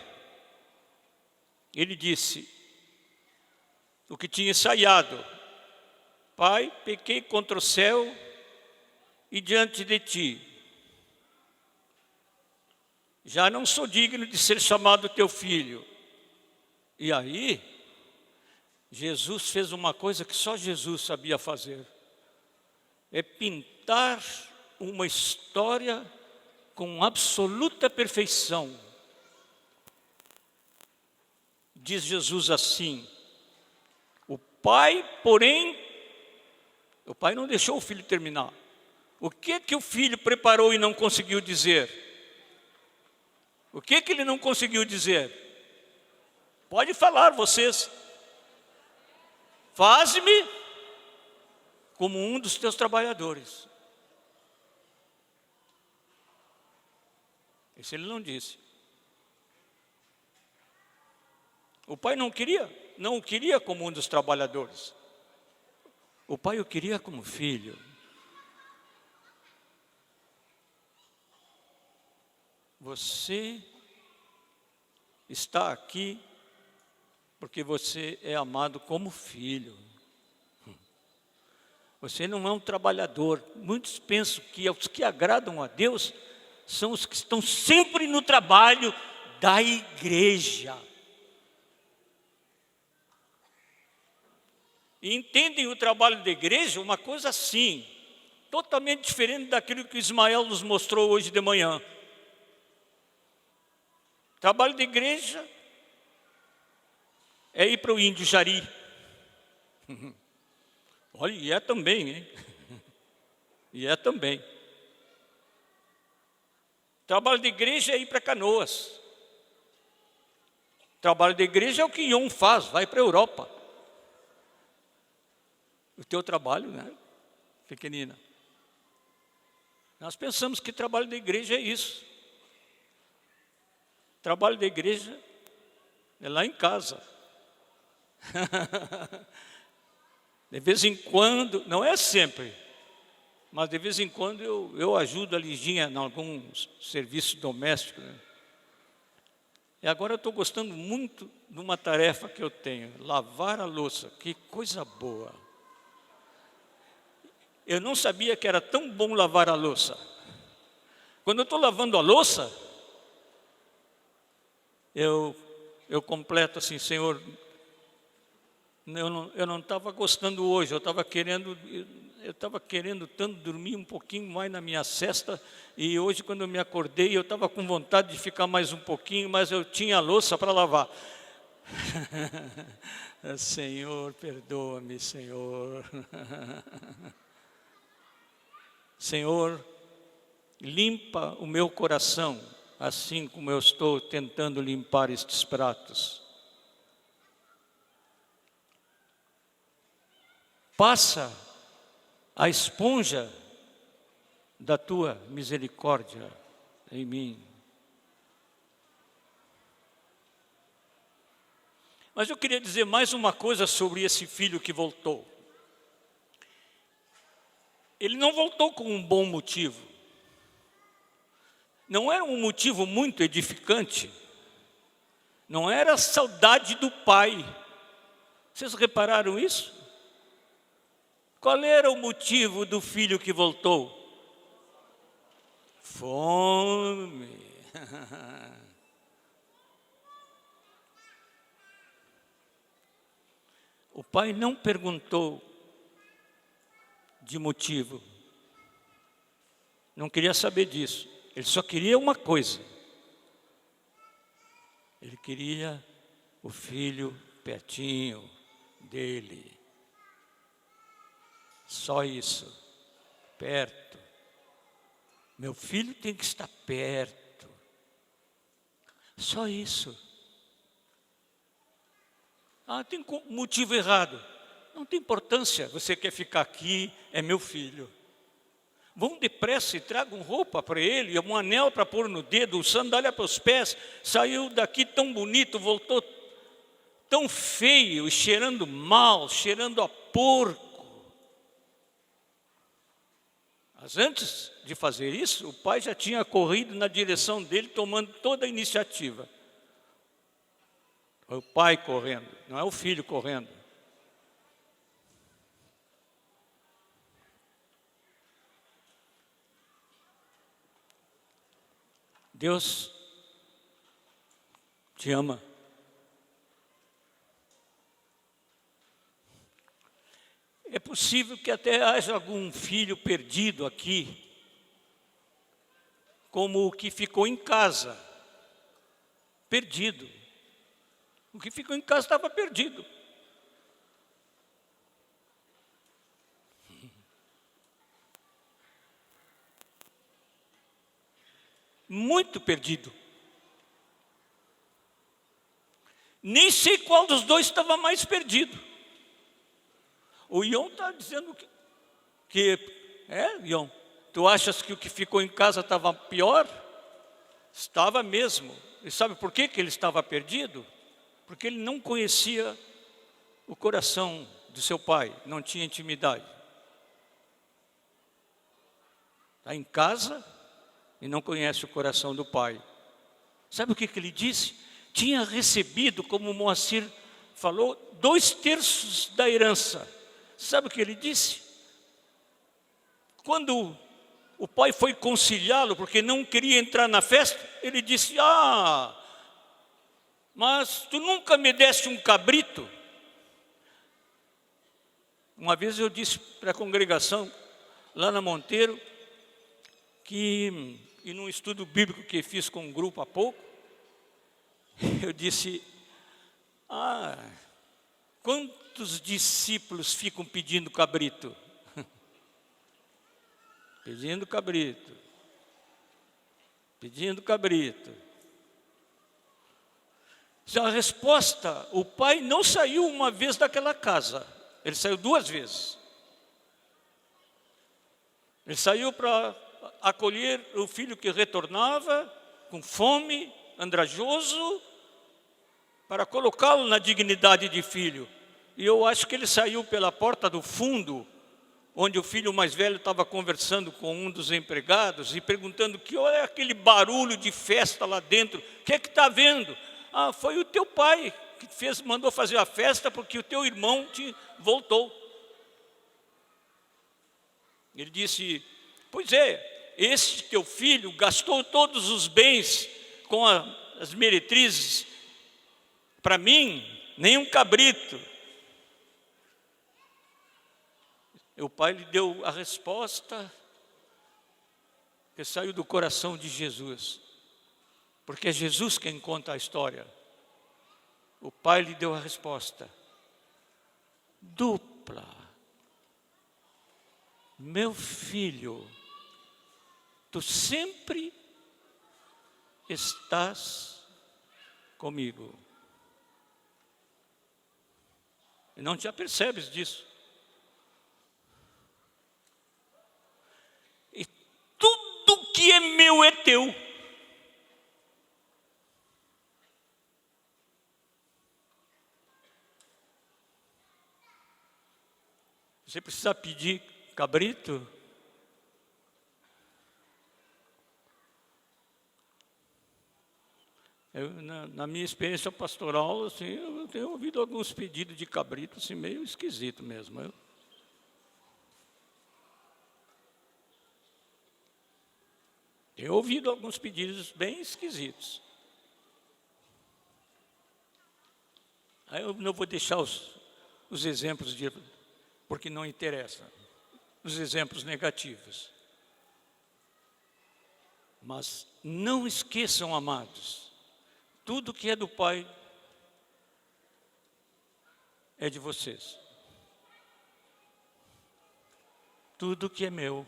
Speaker 1: ele disse o que tinha ensaiado: Pai, pequei contra o céu e diante de ti. Já não sou digno de ser chamado teu filho. E aí, Jesus fez uma coisa que só Jesus sabia fazer. É pintar uma história com absoluta perfeição. Diz Jesus assim: o pai não deixou o filho terminar. O que o filho preparou e não conseguiu dizer? O que ele não conseguiu dizer? Pode falar vocês. Faze-me como um dos teus trabalhadores. Isso ele não disse. O pai não o queria como um dos trabalhadores. O pai o queria como filho. Você está aqui porque você é amado como filho. Você não é um trabalhador. Muitos pensam que os que agradam a Deus são os que estão sempre no trabalho da igreja. E entendem o trabalho da igreja uma coisa assim, totalmente diferente daquilo que Ismael nos mostrou hoje de manhã. Trabalho da igreja é ir para o Índio Jari. Olha, e é também, hein? E é também. Trabalho da igreja é ir para Canoas. Trabalho da igreja é o que Ion faz, vai para a Europa. O teu trabalho, né, pequenina? Nós pensamos que trabalho da igreja é isso. Trabalho da igreja é lá em casa. De vez em quando, não é sempre, mas de vez em quando eu ajudo a Liginha em algum serviço doméstico, né? E agora eu estou gostando muito de uma tarefa que eu tenho: lavar a louça. Que coisa boa! Eu não sabia que era tão bom lavar a louça. Quando eu estou lavando a louça, eu completo assim: Senhor, eu não estava gostando hoje, eu estava querendo tanto dormir um pouquinho mais na minha cesta, e hoje quando eu me acordei, eu estava com vontade de ficar mais um pouquinho, mas eu tinha a louça para lavar. Senhor, perdoa-me, Senhor. Senhor, limpa o meu coração, assim como eu estou tentando limpar estes pratos. Passa a esponja da tua misericórdia em mim. Mas eu queria dizer mais uma coisa sobre esse filho que voltou. Ele não voltou com um bom motivo. Não era um motivo muito edificante. Não era a saudade do pai. Vocês repararam isso? Qual era o motivo do filho que voltou? Fome. O pai não perguntou de motivo. Não queria saber disso. Ele só queria uma coisa. Ele queria o filho pertinho dele. Só isso. Perto. Meu filho tem que estar perto. Só isso. Tem motivo errado. Não tem importância. Você quer ficar aqui, é meu filho. vão depressa e tragam roupa para ele, um anel para pôr no dedo, sandália para os pés. Saiu daqui tão bonito, voltou tão feio, cheirando mal, cheirando a porco. Mas antes de fazer isso, o pai já tinha corrido na direção dele, tomando toda a iniciativa. Foi o pai correndo, não é o filho correndo. Deus te ama. É possível que até haja algum filho perdido aqui, como o que ficou em casa, perdido. O que ficou em casa estava perdido. Muito perdido. Nem sei qual dos dois estava mais perdido. O Ion está dizendo Ion, tu achas que o que ficou em casa estava pior? Estava mesmo. E sabe por que ele estava perdido? Porque ele não conhecia o coração do seu pai, não tinha intimidade. Está em casa e não conhece o coração do pai. Sabe o que ele disse? Tinha recebido, como o Moacir falou, 2/3 da herança. Sabe o que ele disse? Quando o pai foi conciliá-lo, porque não queria entrar na festa, ele disse, mas tu nunca me deste um cabrito? Uma vez eu disse para a congregação, lá na Monteiro, que, e num estudo bíblico que fiz com um grupo há pouco, eu disse, quantos discípulos ficam pedindo cabrito? Pedindo cabrito. Pedindo cabrito. A resposta, o pai não saiu uma vez daquela casa, ele saiu 2 vezes. Ele saiu para acolher o filho que retornava, com fome, andrajoso, para colocá-lo na dignidade de filho. E eu acho que ele saiu pela porta do fundo, onde o filho mais velho estava conversando com um dos empregados e perguntando que olha aquele barulho de festa lá dentro, o que é que está vendo? Foi o teu pai que mandou fazer a festa porque o teu irmão voltou. Ele disse, pois é, esse teu filho gastou todos os bens com as meretrizes, para mim, nem um cabrito. E o pai lhe deu a resposta que saiu do coração de Jesus, porque é Jesus quem conta a história. O pai lhe deu a resposta dupla. Meu filho, tu sempre estás comigo. E não te apercebes disso. E tudo que é meu é teu. Você precisa pedir cabrito? Na minha experiência pastoral, assim, eu tenho ouvido alguns pedidos de cabrito, assim, meio esquisito mesmo. Tenho ouvido alguns pedidos bem esquisitos. Aí eu não vou deixar os exemplos, porque não interessa, os exemplos negativos. Mas não esqueçam, amados, tudo que é do Pai é de vocês. Tudo que é meu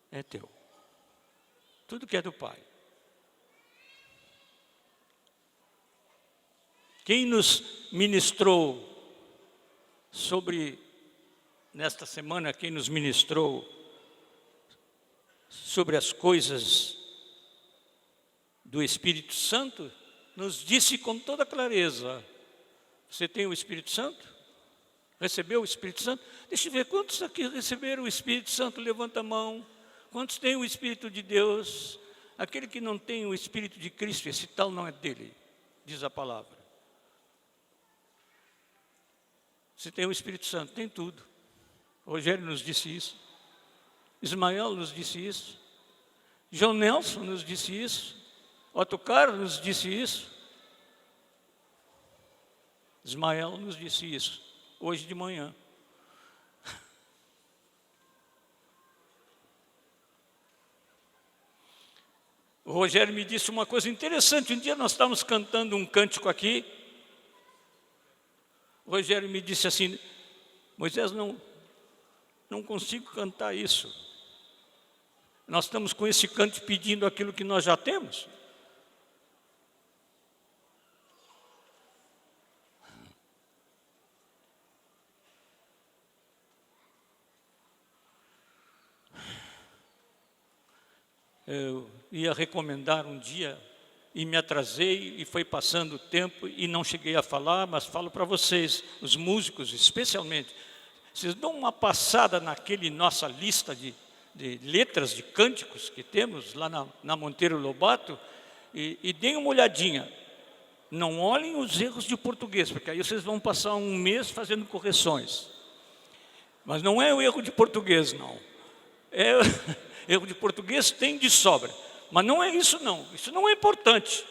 Speaker 1: é teu. Tudo que é do Pai. Quem nos ministrou nesta semana, quem nos ministrou sobre as coisas do Espírito Santo, nos disse com toda clareza: você tem o Espírito Santo? Recebeu o Espírito Santo? Deixa eu ver, quantos aqui receberam o Espírito Santo? Levanta a mão. Quantos têm o Espírito de Deus? Aquele que não tem o Espírito de Cristo, esse tal não é dele, diz a palavra. Você tem o Espírito Santo, tem tudo. O Rogério nos disse isso. Ismael nos disse isso. João Nelson nos disse isso. Otto Carlos nos disse isso. Ismael nos disse isso, hoje de manhã. O Rogério me disse uma coisa interessante. Um dia nós estávamos cantando um cântico aqui. O Rogério me disse assim: Moisés, não consigo cantar isso. Nós estamos com esse canto pedindo aquilo que nós já temos. Eu ia recomendar um dia e me atrasei e foi passando o tempo e não cheguei a falar, mas falo para vocês, os músicos especialmente, vocês dão uma passada naquele nossa lista de letras, de cânticos que temos lá na Monteiro Lobato e deem uma olhadinha. Não olhem os erros de português, porque aí vocês vão passar um mês fazendo correções. Mas não é o erro de português, não. Erro de português tem de sobra, mas não é isso não, isso não é importante.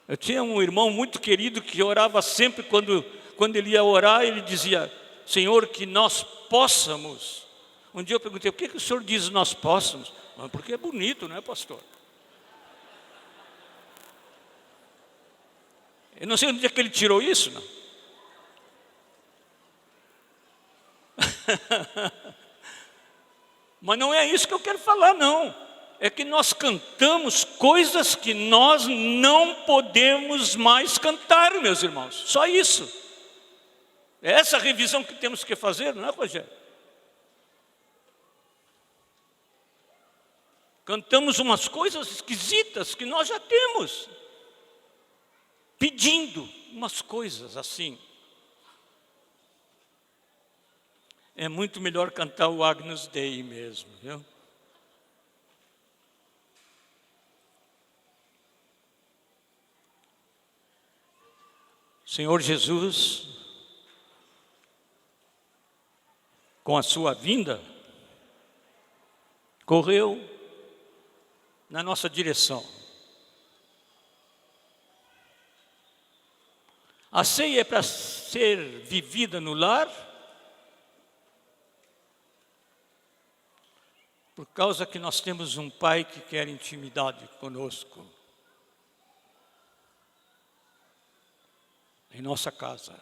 Speaker 1: Eu tinha um irmão muito querido que orava sempre, quando ele ia orar, ele dizia: Senhor, que nós possamos. Um dia eu perguntei: por que o Senhor diz nós possamos? Porque é bonito, não é, pastor? Eu não sei onde é que ele tirou isso, não. Mas não é isso que eu quero falar, não. É que nós cantamos coisas que nós não podemos mais cantar, meus irmãos. Só isso. É essa revisão que temos que fazer, não é, Rogério? Cantamos umas coisas esquisitas que nós já temos. Pedindo umas coisas assim. É muito melhor cantar o Agnus Dei mesmo, viu? Senhor Jesus, com a sua vinda, correu na nossa direção. A ceia é para ser vivida no lar, por causa que nós temos um Pai que quer intimidade conosco, em nossa casa.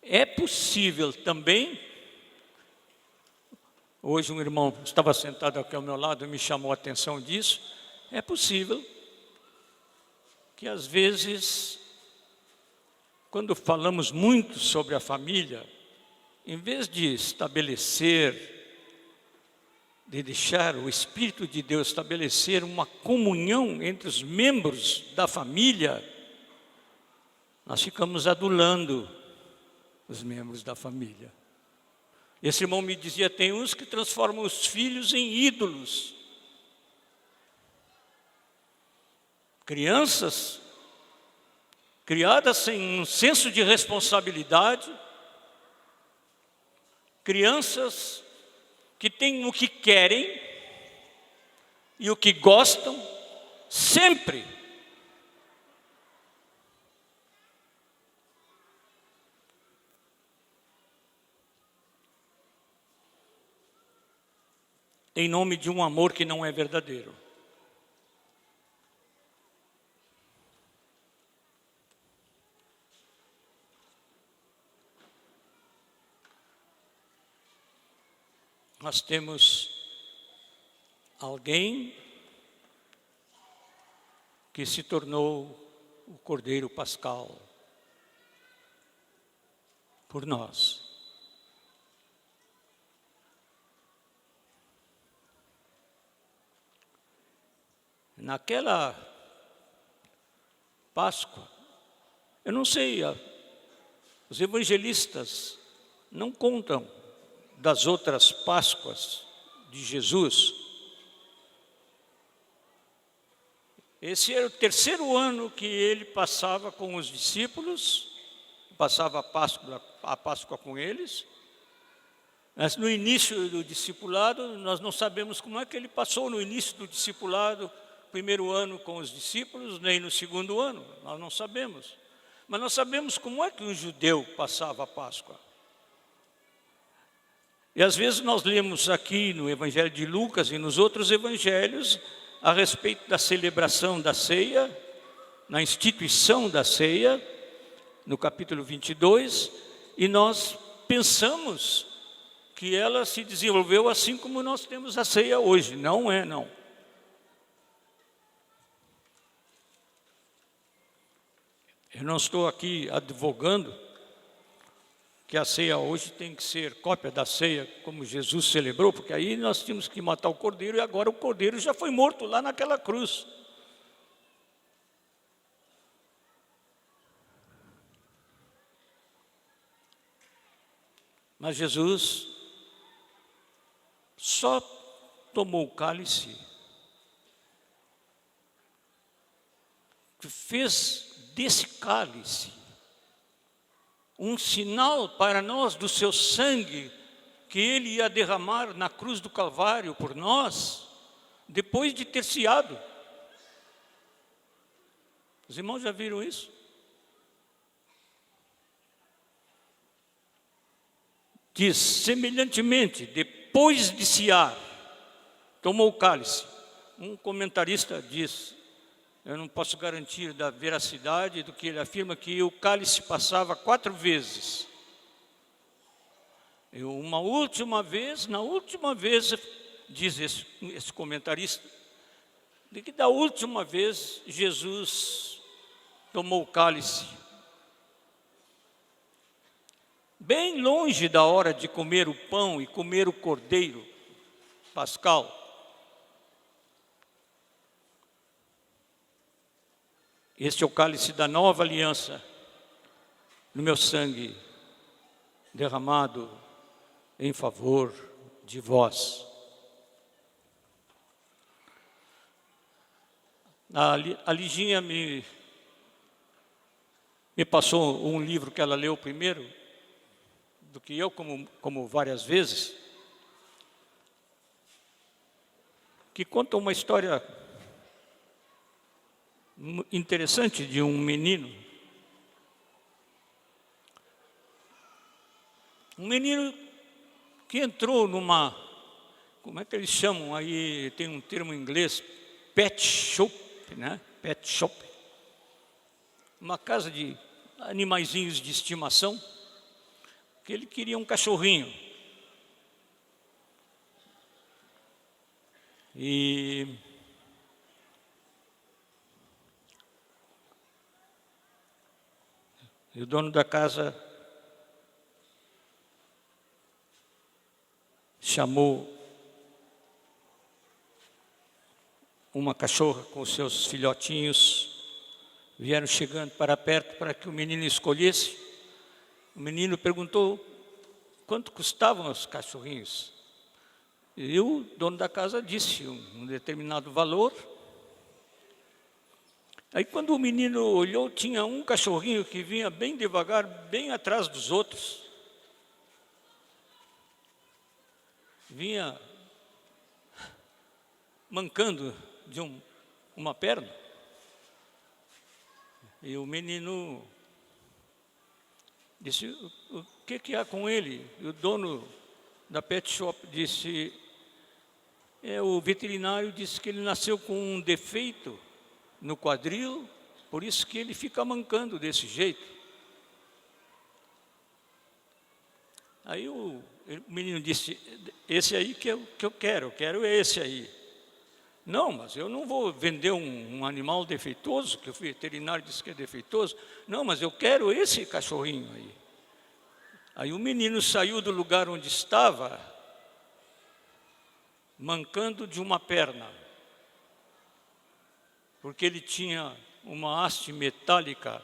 Speaker 1: É possível também, hoje um irmão estava sentado aqui ao meu lado e me chamou a atenção disso, é possível que às vezes, quando falamos muito sobre a família, em vez de estabelecer, de deixar o Espírito de Deus estabelecer uma comunhão entre os membros da família, nós ficamos adulando os membros da família. Esse irmão me dizia: tem uns que transformam os filhos em ídolos. Crianças criadas sem um senso de responsabilidade, crianças que têm o que querem e o que gostam, sempre. Em nome de um amor que não é verdadeiro. Nós temos alguém que se tornou o Cordeiro Pascal, por nós. Naquela Páscoa, eu não sei, os evangelistas não contam das outras Páscoas de Jesus. Esse era o terceiro ano que ele passava com os discípulos, passava a Páscoa com eles. Mas no início do discipulado, nós não sabemos como é que ele passou no início do discipulado, primeiro ano com os discípulos, nem no segundo ano, nós não sabemos. Mas nós sabemos como é que um judeu passava a Páscoa. E às vezes nós lemos aqui no Evangelho de Lucas e nos outros evangelhos a respeito da celebração da ceia, na instituição da ceia, no capítulo 22, e nós pensamos que ela se desenvolveu assim como nós temos a ceia hoje. Não é, não. Eu não estou aqui advogando que a ceia hoje tem que ser cópia da ceia como Jesus celebrou, porque aí nós tínhamos que matar o cordeiro e agora o cordeiro já foi morto lá naquela cruz. Mas Jesus só tomou o cálice, que fez desse cálice um sinal para nós do seu sangue que ele ia derramar na cruz do Calvário por nós, depois de ter ceado. Os irmãos já viram isso? Diz, semelhantemente, depois de cear, tomou o cálice. Um comentarista diz, eu não posso garantir da veracidade do que ele afirma, que o cálice passava 4 vezes. E uma última vez, na última vez, diz esse comentarista, de que da última vez Jesus tomou o cálice, bem longe da hora de comer o pão e comer o cordeiro pascal. Este é o cálice da nova aliança, no meu sangue, derramado em favor de vós. A Liginha me passou um livro que ela leu primeiro, do que eu, como várias vezes, que conta uma história interessante de um menino. Um menino que entrou numa, como é que eles chamam aí, tem um termo em inglês, pet shop, né? Pet shop. Uma casa de animaizinhos de estimação, que ele queria um cachorrinho. E o dono da casa chamou uma cachorra com seus filhotinhos, vieram chegando para perto para que o menino escolhesse. O menino perguntou quanto custavam os cachorrinhos. E o dono da casa disse um determinado valor. Aí quando o menino olhou, tinha um cachorrinho que vinha bem devagar, bem atrás dos outros. Vinha mancando de uma perna. E o menino disse, o que há com ele? E o dono da pet shop disse, o veterinário disse que ele nasceu com um defeito no quadril, por isso que ele fica mancando desse jeito. Aí o menino disse, esse aí que eu quero esse aí. Não, mas eu não vou vender um animal defeituoso, que o veterinário disse que é defeituoso. Não, mas eu quero esse cachorrinho aí. Aí o menino saiu do lugar onde estava, mancando de uma perna, porque ele tinha uma haste metálica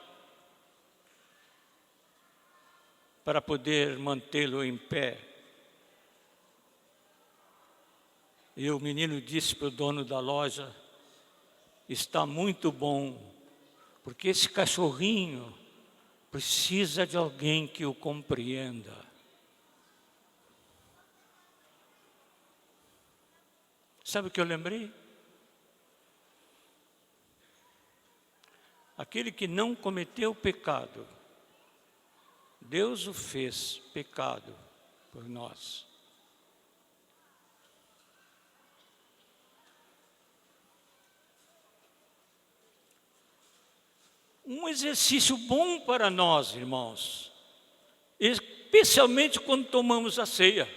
Speaker 1: para poder mantê-lo em pé. E o menino disse para o dono da loja: está muito bom, porque esse cachorrinho precisa de alguém que o compreenda. Sabe o que eu lembrei? Aquele que não cometeu pecado, Deus o fez pecado por nós. Um exercício bom para nós, irmãos, especialmente quando tomamos a ceia.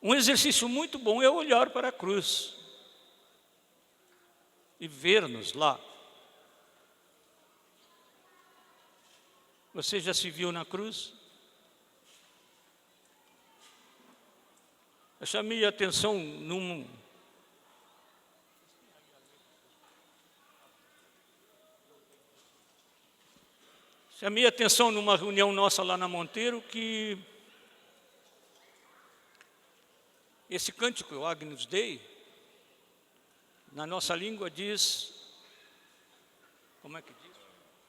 Speaker 1: Um exercício muito bom é olhar para a cruz e ver-nos lá. Você já se viu na cruz? Eu chamei a atenção numa reunião nossa lá na Monteiro, que esse cântico, o Agnus Dei, na nossa língua diz, como é que diz?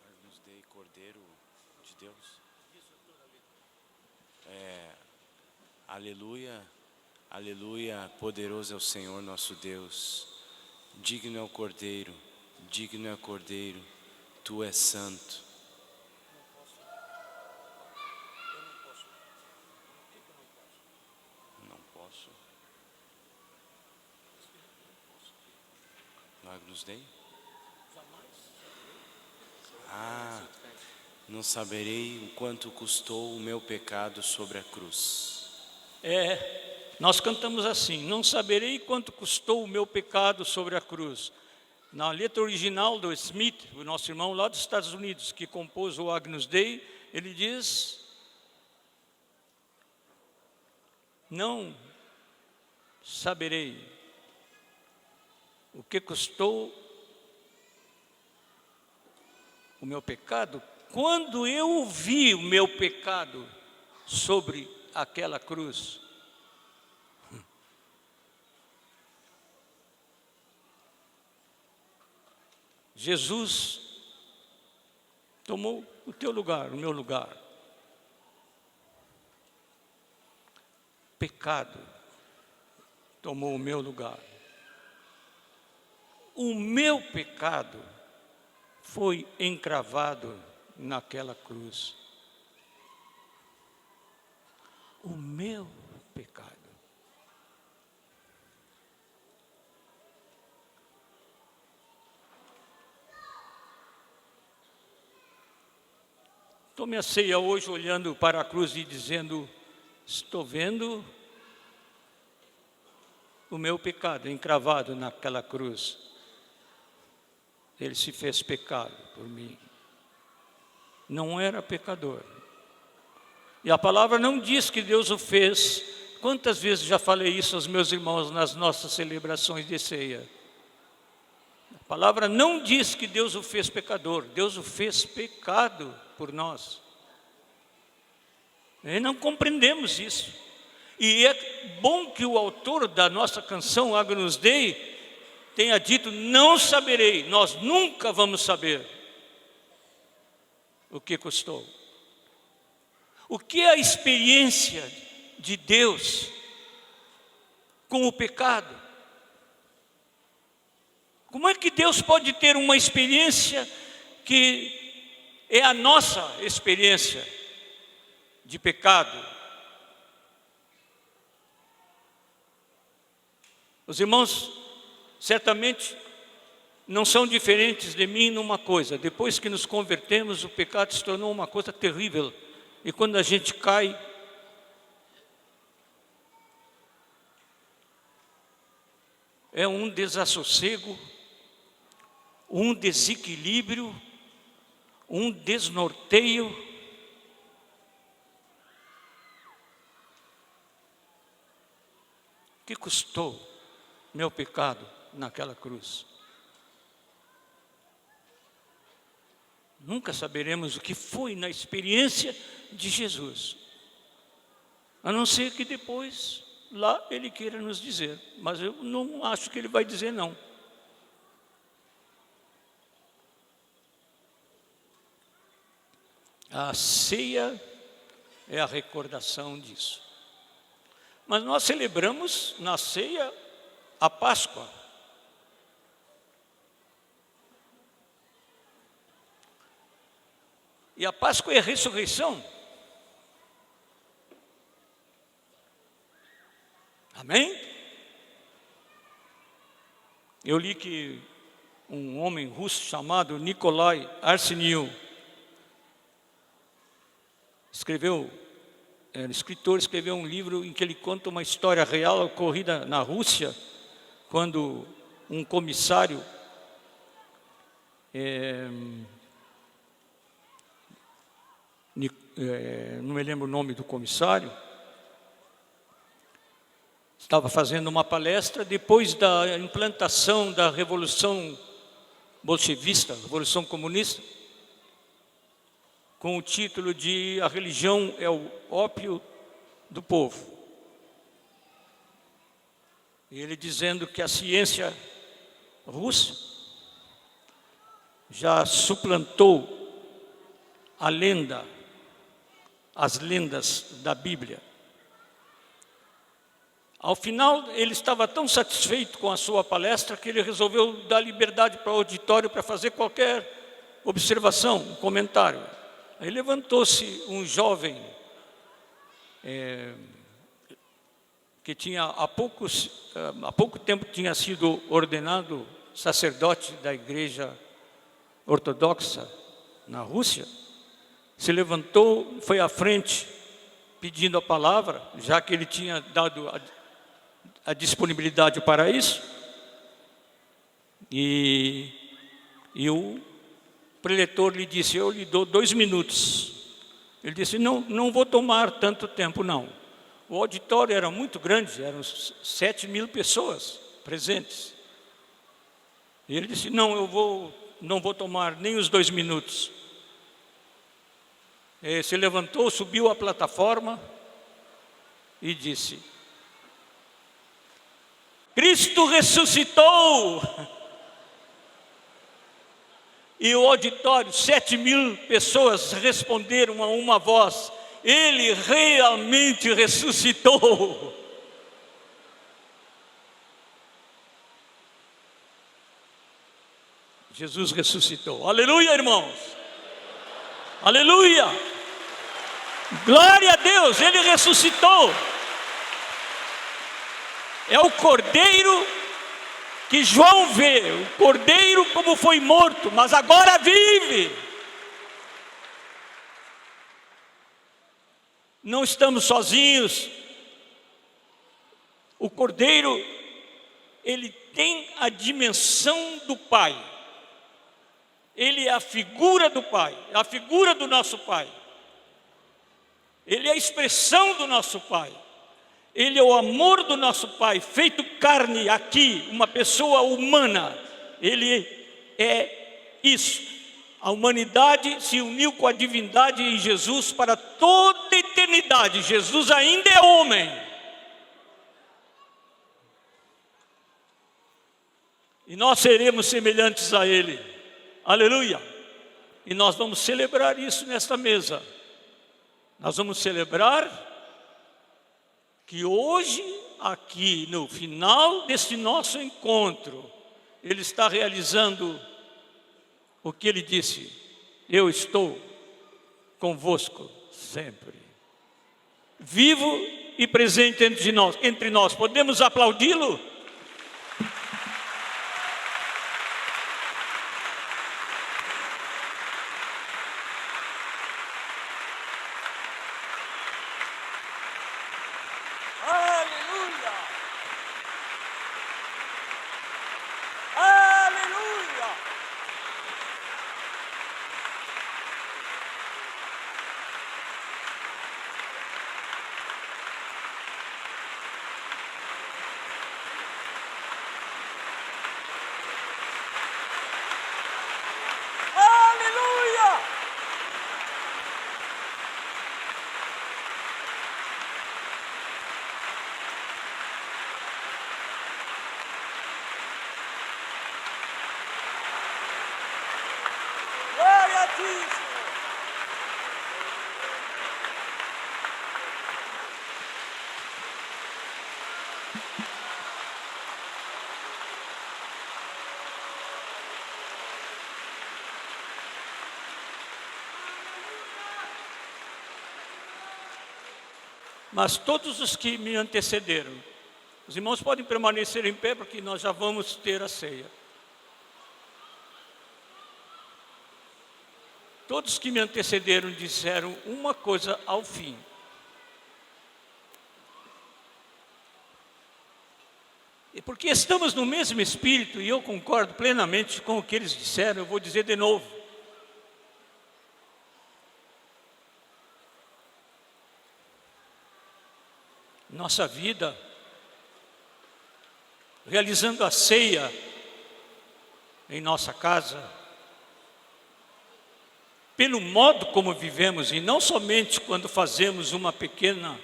Speaker 3: Agnus Dei, Cordeiro de Deus. Aleluia, aleluia, poderoso é o Senhor nosso Deus. Digno é o Cordeiro, digno é o Cordeiro, tu és santo. Agnus Dei? Não saberei o quanto custou o meu pecado sobre a cruz.
Speaker 1: Nós cantamos assim: não saberei quanto custou o meu pecado sobre a cruz. Na letra original do Smith, o nosso irmão lá dos Estados Unidos, que compôs o Agnus Dei, ele diz: não saberei o que custou o meu pecado quando eu vi o meu pecado sobre aquela cruz. Jesus tomou o teu lugar, o meu lugar. Pecado tomou o meu lugar. O meu pecado foi encravado naquela cruz. O meu pecado. Tome a ceia hoje olhando para a cruz e dizendo: estou vendo o meu pecado encravado naquela cruz. Ele se fez pecado por mim. Não era pecador. E a palavra não diz que Deus o fez. Quantas vezes já falei isso aos meus irmãos nas nossas celebrações de ceia? A palavra não diz que Deus o fez pecador. Deus o fez pecado por nós. E não compreendemos isso. E é bom que o autor da nossa canção Agnus Dei tenha dito: não saberei, nós nunca vamos saber o que custou. O que é a experiência de Deus com o pecado? Como é que Deus pode ter uma experiência que é a nossa experiência de pecado? Os irmãos certamente não são diferentes de mim numa coisa: depois que nos convertemos, o pecado se tornou uma coisa terrível. E quando a gente cai, é um desassossego, um desequilíbrio, um desnorteio. que custou meu pecado naquela cruz. Nunca saberemos o que foi na experiência de Jesus, a não ser que depois lá Ele queira nos dizer, mas eu não acho que Ele vai dizer não. A ceia é a recordação disso. Mas nós celebramos na ceia a Páscoa. E a Páscoa é a ressurreição. Amém? Eu li que um homem russo chamado Nikolai Arseniev escreveu um livro em que ele conta uma história real ocorrida na Rússia, quando um comissário não me lembro o nome do comissário, estava fazendo uma palestra depois da implantação da Revolução Bolchevista, Revolução Comunista, com o título de A Religião é o Ópio do Povo. E ele dizendo que a ciência russa já suplantou as lendas da Bíblia. Ao final, ele estava tão satisfeito com a sua palestra que ele resolveu dar liberdade para o auditório para fazer qualquer observação, um comentário. Aí levantou-se um jovem que tinha há pouco tempo tinha sido ordenado sacerdote da Igreja Ortodoxa na Rússia. Se levantou, foi à frente pedindo a palavra, já que ele tinha dado a disponibilidade para isso. E o preletor lhe disse: eu lhe dou 2 minutos. Ele disse: não vou tomar tanto tempo não. O auditório era muito grande, eram 7.000 pessoas presentes. E ele disse: não vou tomar nem os 2 minutos. Se levantou, subiu à plataforma e disse: Cristo ressuscitou! E o auditório, 7.000 pessoas responderam a uma voz: Ele realmente ressuscitou! Jesus ressuscitou. Aleluia, irmãos! Aleluia! Glória a Deus, Ele ressuscitou! É o Cordeiro que João vê, o Cordeiro como foi morto, mas agora vive. Não estamos sozinhos. O Cordeiro, ele tem a dimensão do Pai. Ele é a figura do Pai, é a figura do nosso Pai. Ele é a expressão do nosso Pai. Ele é o amor do nosso Pai, feito carne aqui, uma pessoa humana. Ele é isso. A humanidade se uniu com a divindade em Jesus para toda a eternidade. Jesus ainda é homem. E nós seremos semelhantes a Ele. Aleluia. E nós vamos celebrar isso nesta mesa. Nós vamos celebrar que hoje, aqui no final deste nosso encontro, Ele está realizando o que Ele disse: eu estou convosco sempre, vivo e presente entre nós. Podemos aplaudi-lo? Aleluia! Aleluia! mas todos os que me antecederam. Os irmãos podem permanecer em pé, porque nós já vamos ter a ceia. Todos que me antecederam disseram uma coisa ao fim: e porque estamos no mesmo espírito, e eu concordo plenamente com o que eles disseram, eu vou dizer de novo: nossa vida, realizando a ceia em nossa casa, pelo modo como vivemos, e não somente quando fazemos uma pequena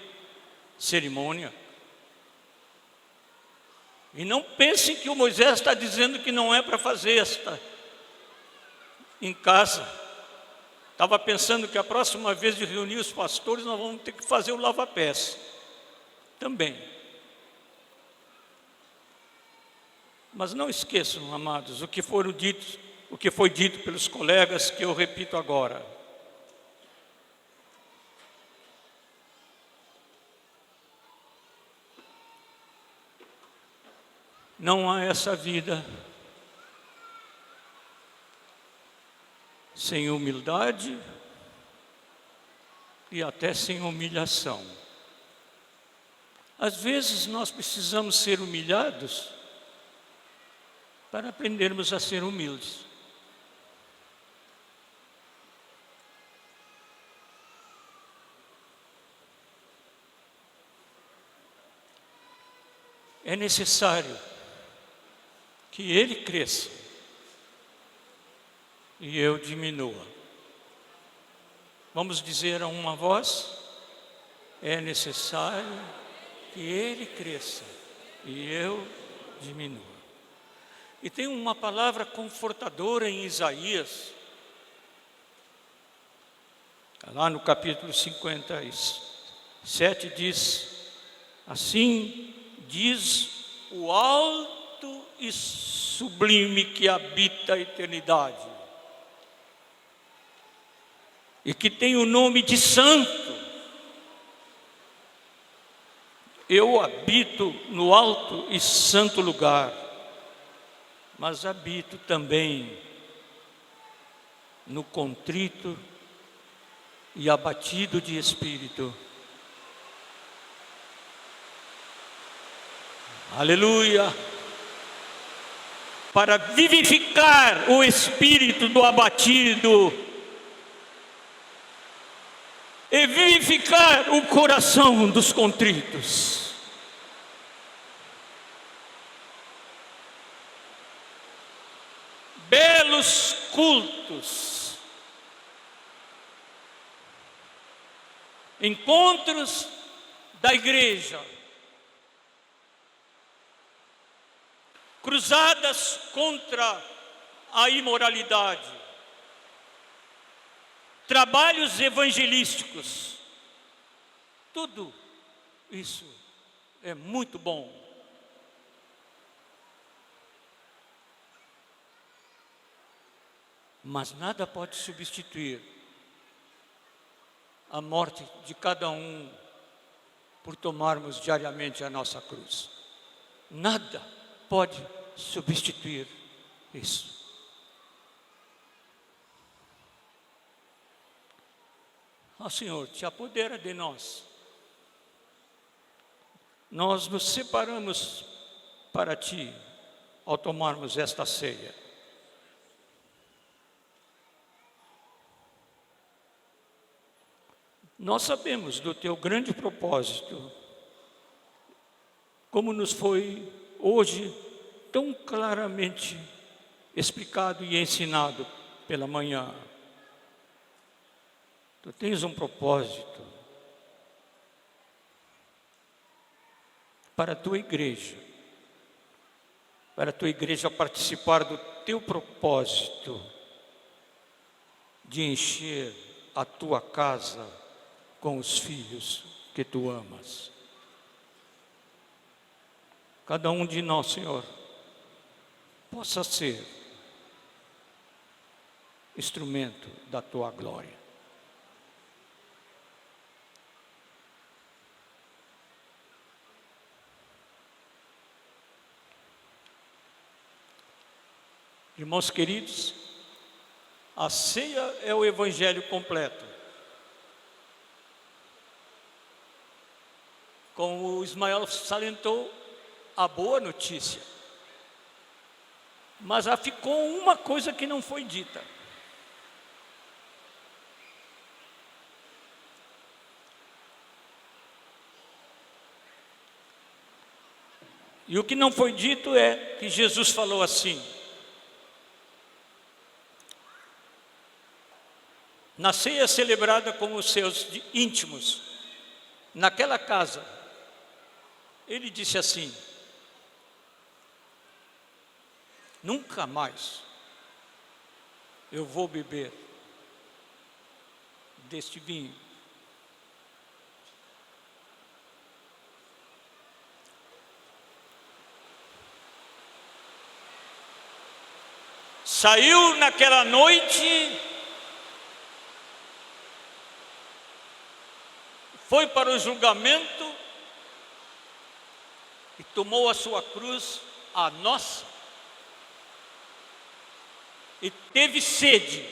Speaker 1: cerimônia. E não pensem que o Moisés está dizendo que não é para fazer esta em casa. Estava pensando que a próxima vez de reunir os pastores, nós vamos ter que fazer o lava-pés também. Mas não esqueçam, amados, o que foi dito pelos colegas, que eu repito agora. Não há essa vida sem humildade e até sem humilhação. Às vezes nós precisamos ser humilhados para aprendermos a ser humildes. É necessário que Ele cresça e eu diminua. Vamos dizer a uma voz: é necessário que Ele cresça e eu diminua. E tem uma palavra confortadora em Isaías, lá no capítulo 57, diz: assim diz o alto e sublime que habita a eternidade, e que tem o nome de Santo. Eu habito no alto e santo lugar, mas habito também no contrito e abatido de espírito. Aleluia! Para vivificar o espírito do abatido e vivificar o coração dos contritos. Belos cultos, encontros da igreja, cruzadas contra a imoralidade, trabalhos evangelísticos, tudo isso é muito bom. Mas nada pode substituir a morte de cada um por tomarmos diariamente a nossa cruz. Nada pode substituir isso. Ó Senhor, te apodera de nós. Nós nos separamos para Ti ao tomarmos esta ceia. Nós sabemos do Teu grande propósito, como nos foi hoje tão claramente explicado e ensinado pela manhã. Tu tens um propósito para a Tua igreja participar do Teu propósito de encher a Tua casa com os filhos que Tu amas. Cada um de nós, Senhor, possa ser instrumento da Tua glória. Irmãos queridos, a ceia é o evangelho completo. Como o Ismael salientou, a boa notícia. Mas ficou uma coisa que não foi dita. E o que não foi dito é que Jesus falou assim: na ceia celebrada com os seus íntimos, naquela casa, ele disse assim: nunca mais eu vou beber deste vinho. Saiu naquela noite, foi para o julgamento e tomou a sua cruz, a nossa, e teve sede.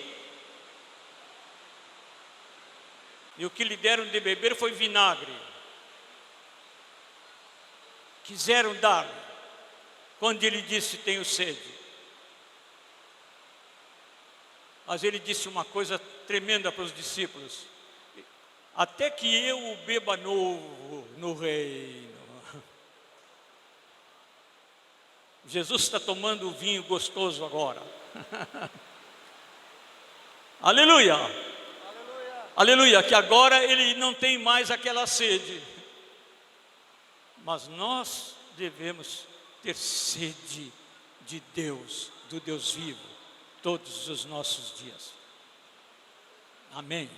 Speaker 1: E o que lhe deram de beber foi vinagre. Quiseram dar, quando ele disse: tenho sede. Mas ele disse uma coisa tremenda para os discípulos: até que eu o beba novo no reino. Jesus está tomando o vinho gostoso agora. Aleluia! Aleluia! Aleluia! Que agora ele não tem mais aquela sede. Mas nós devemos ter sede de Deus, do Deus vivo, todos os nossos dias. Amém.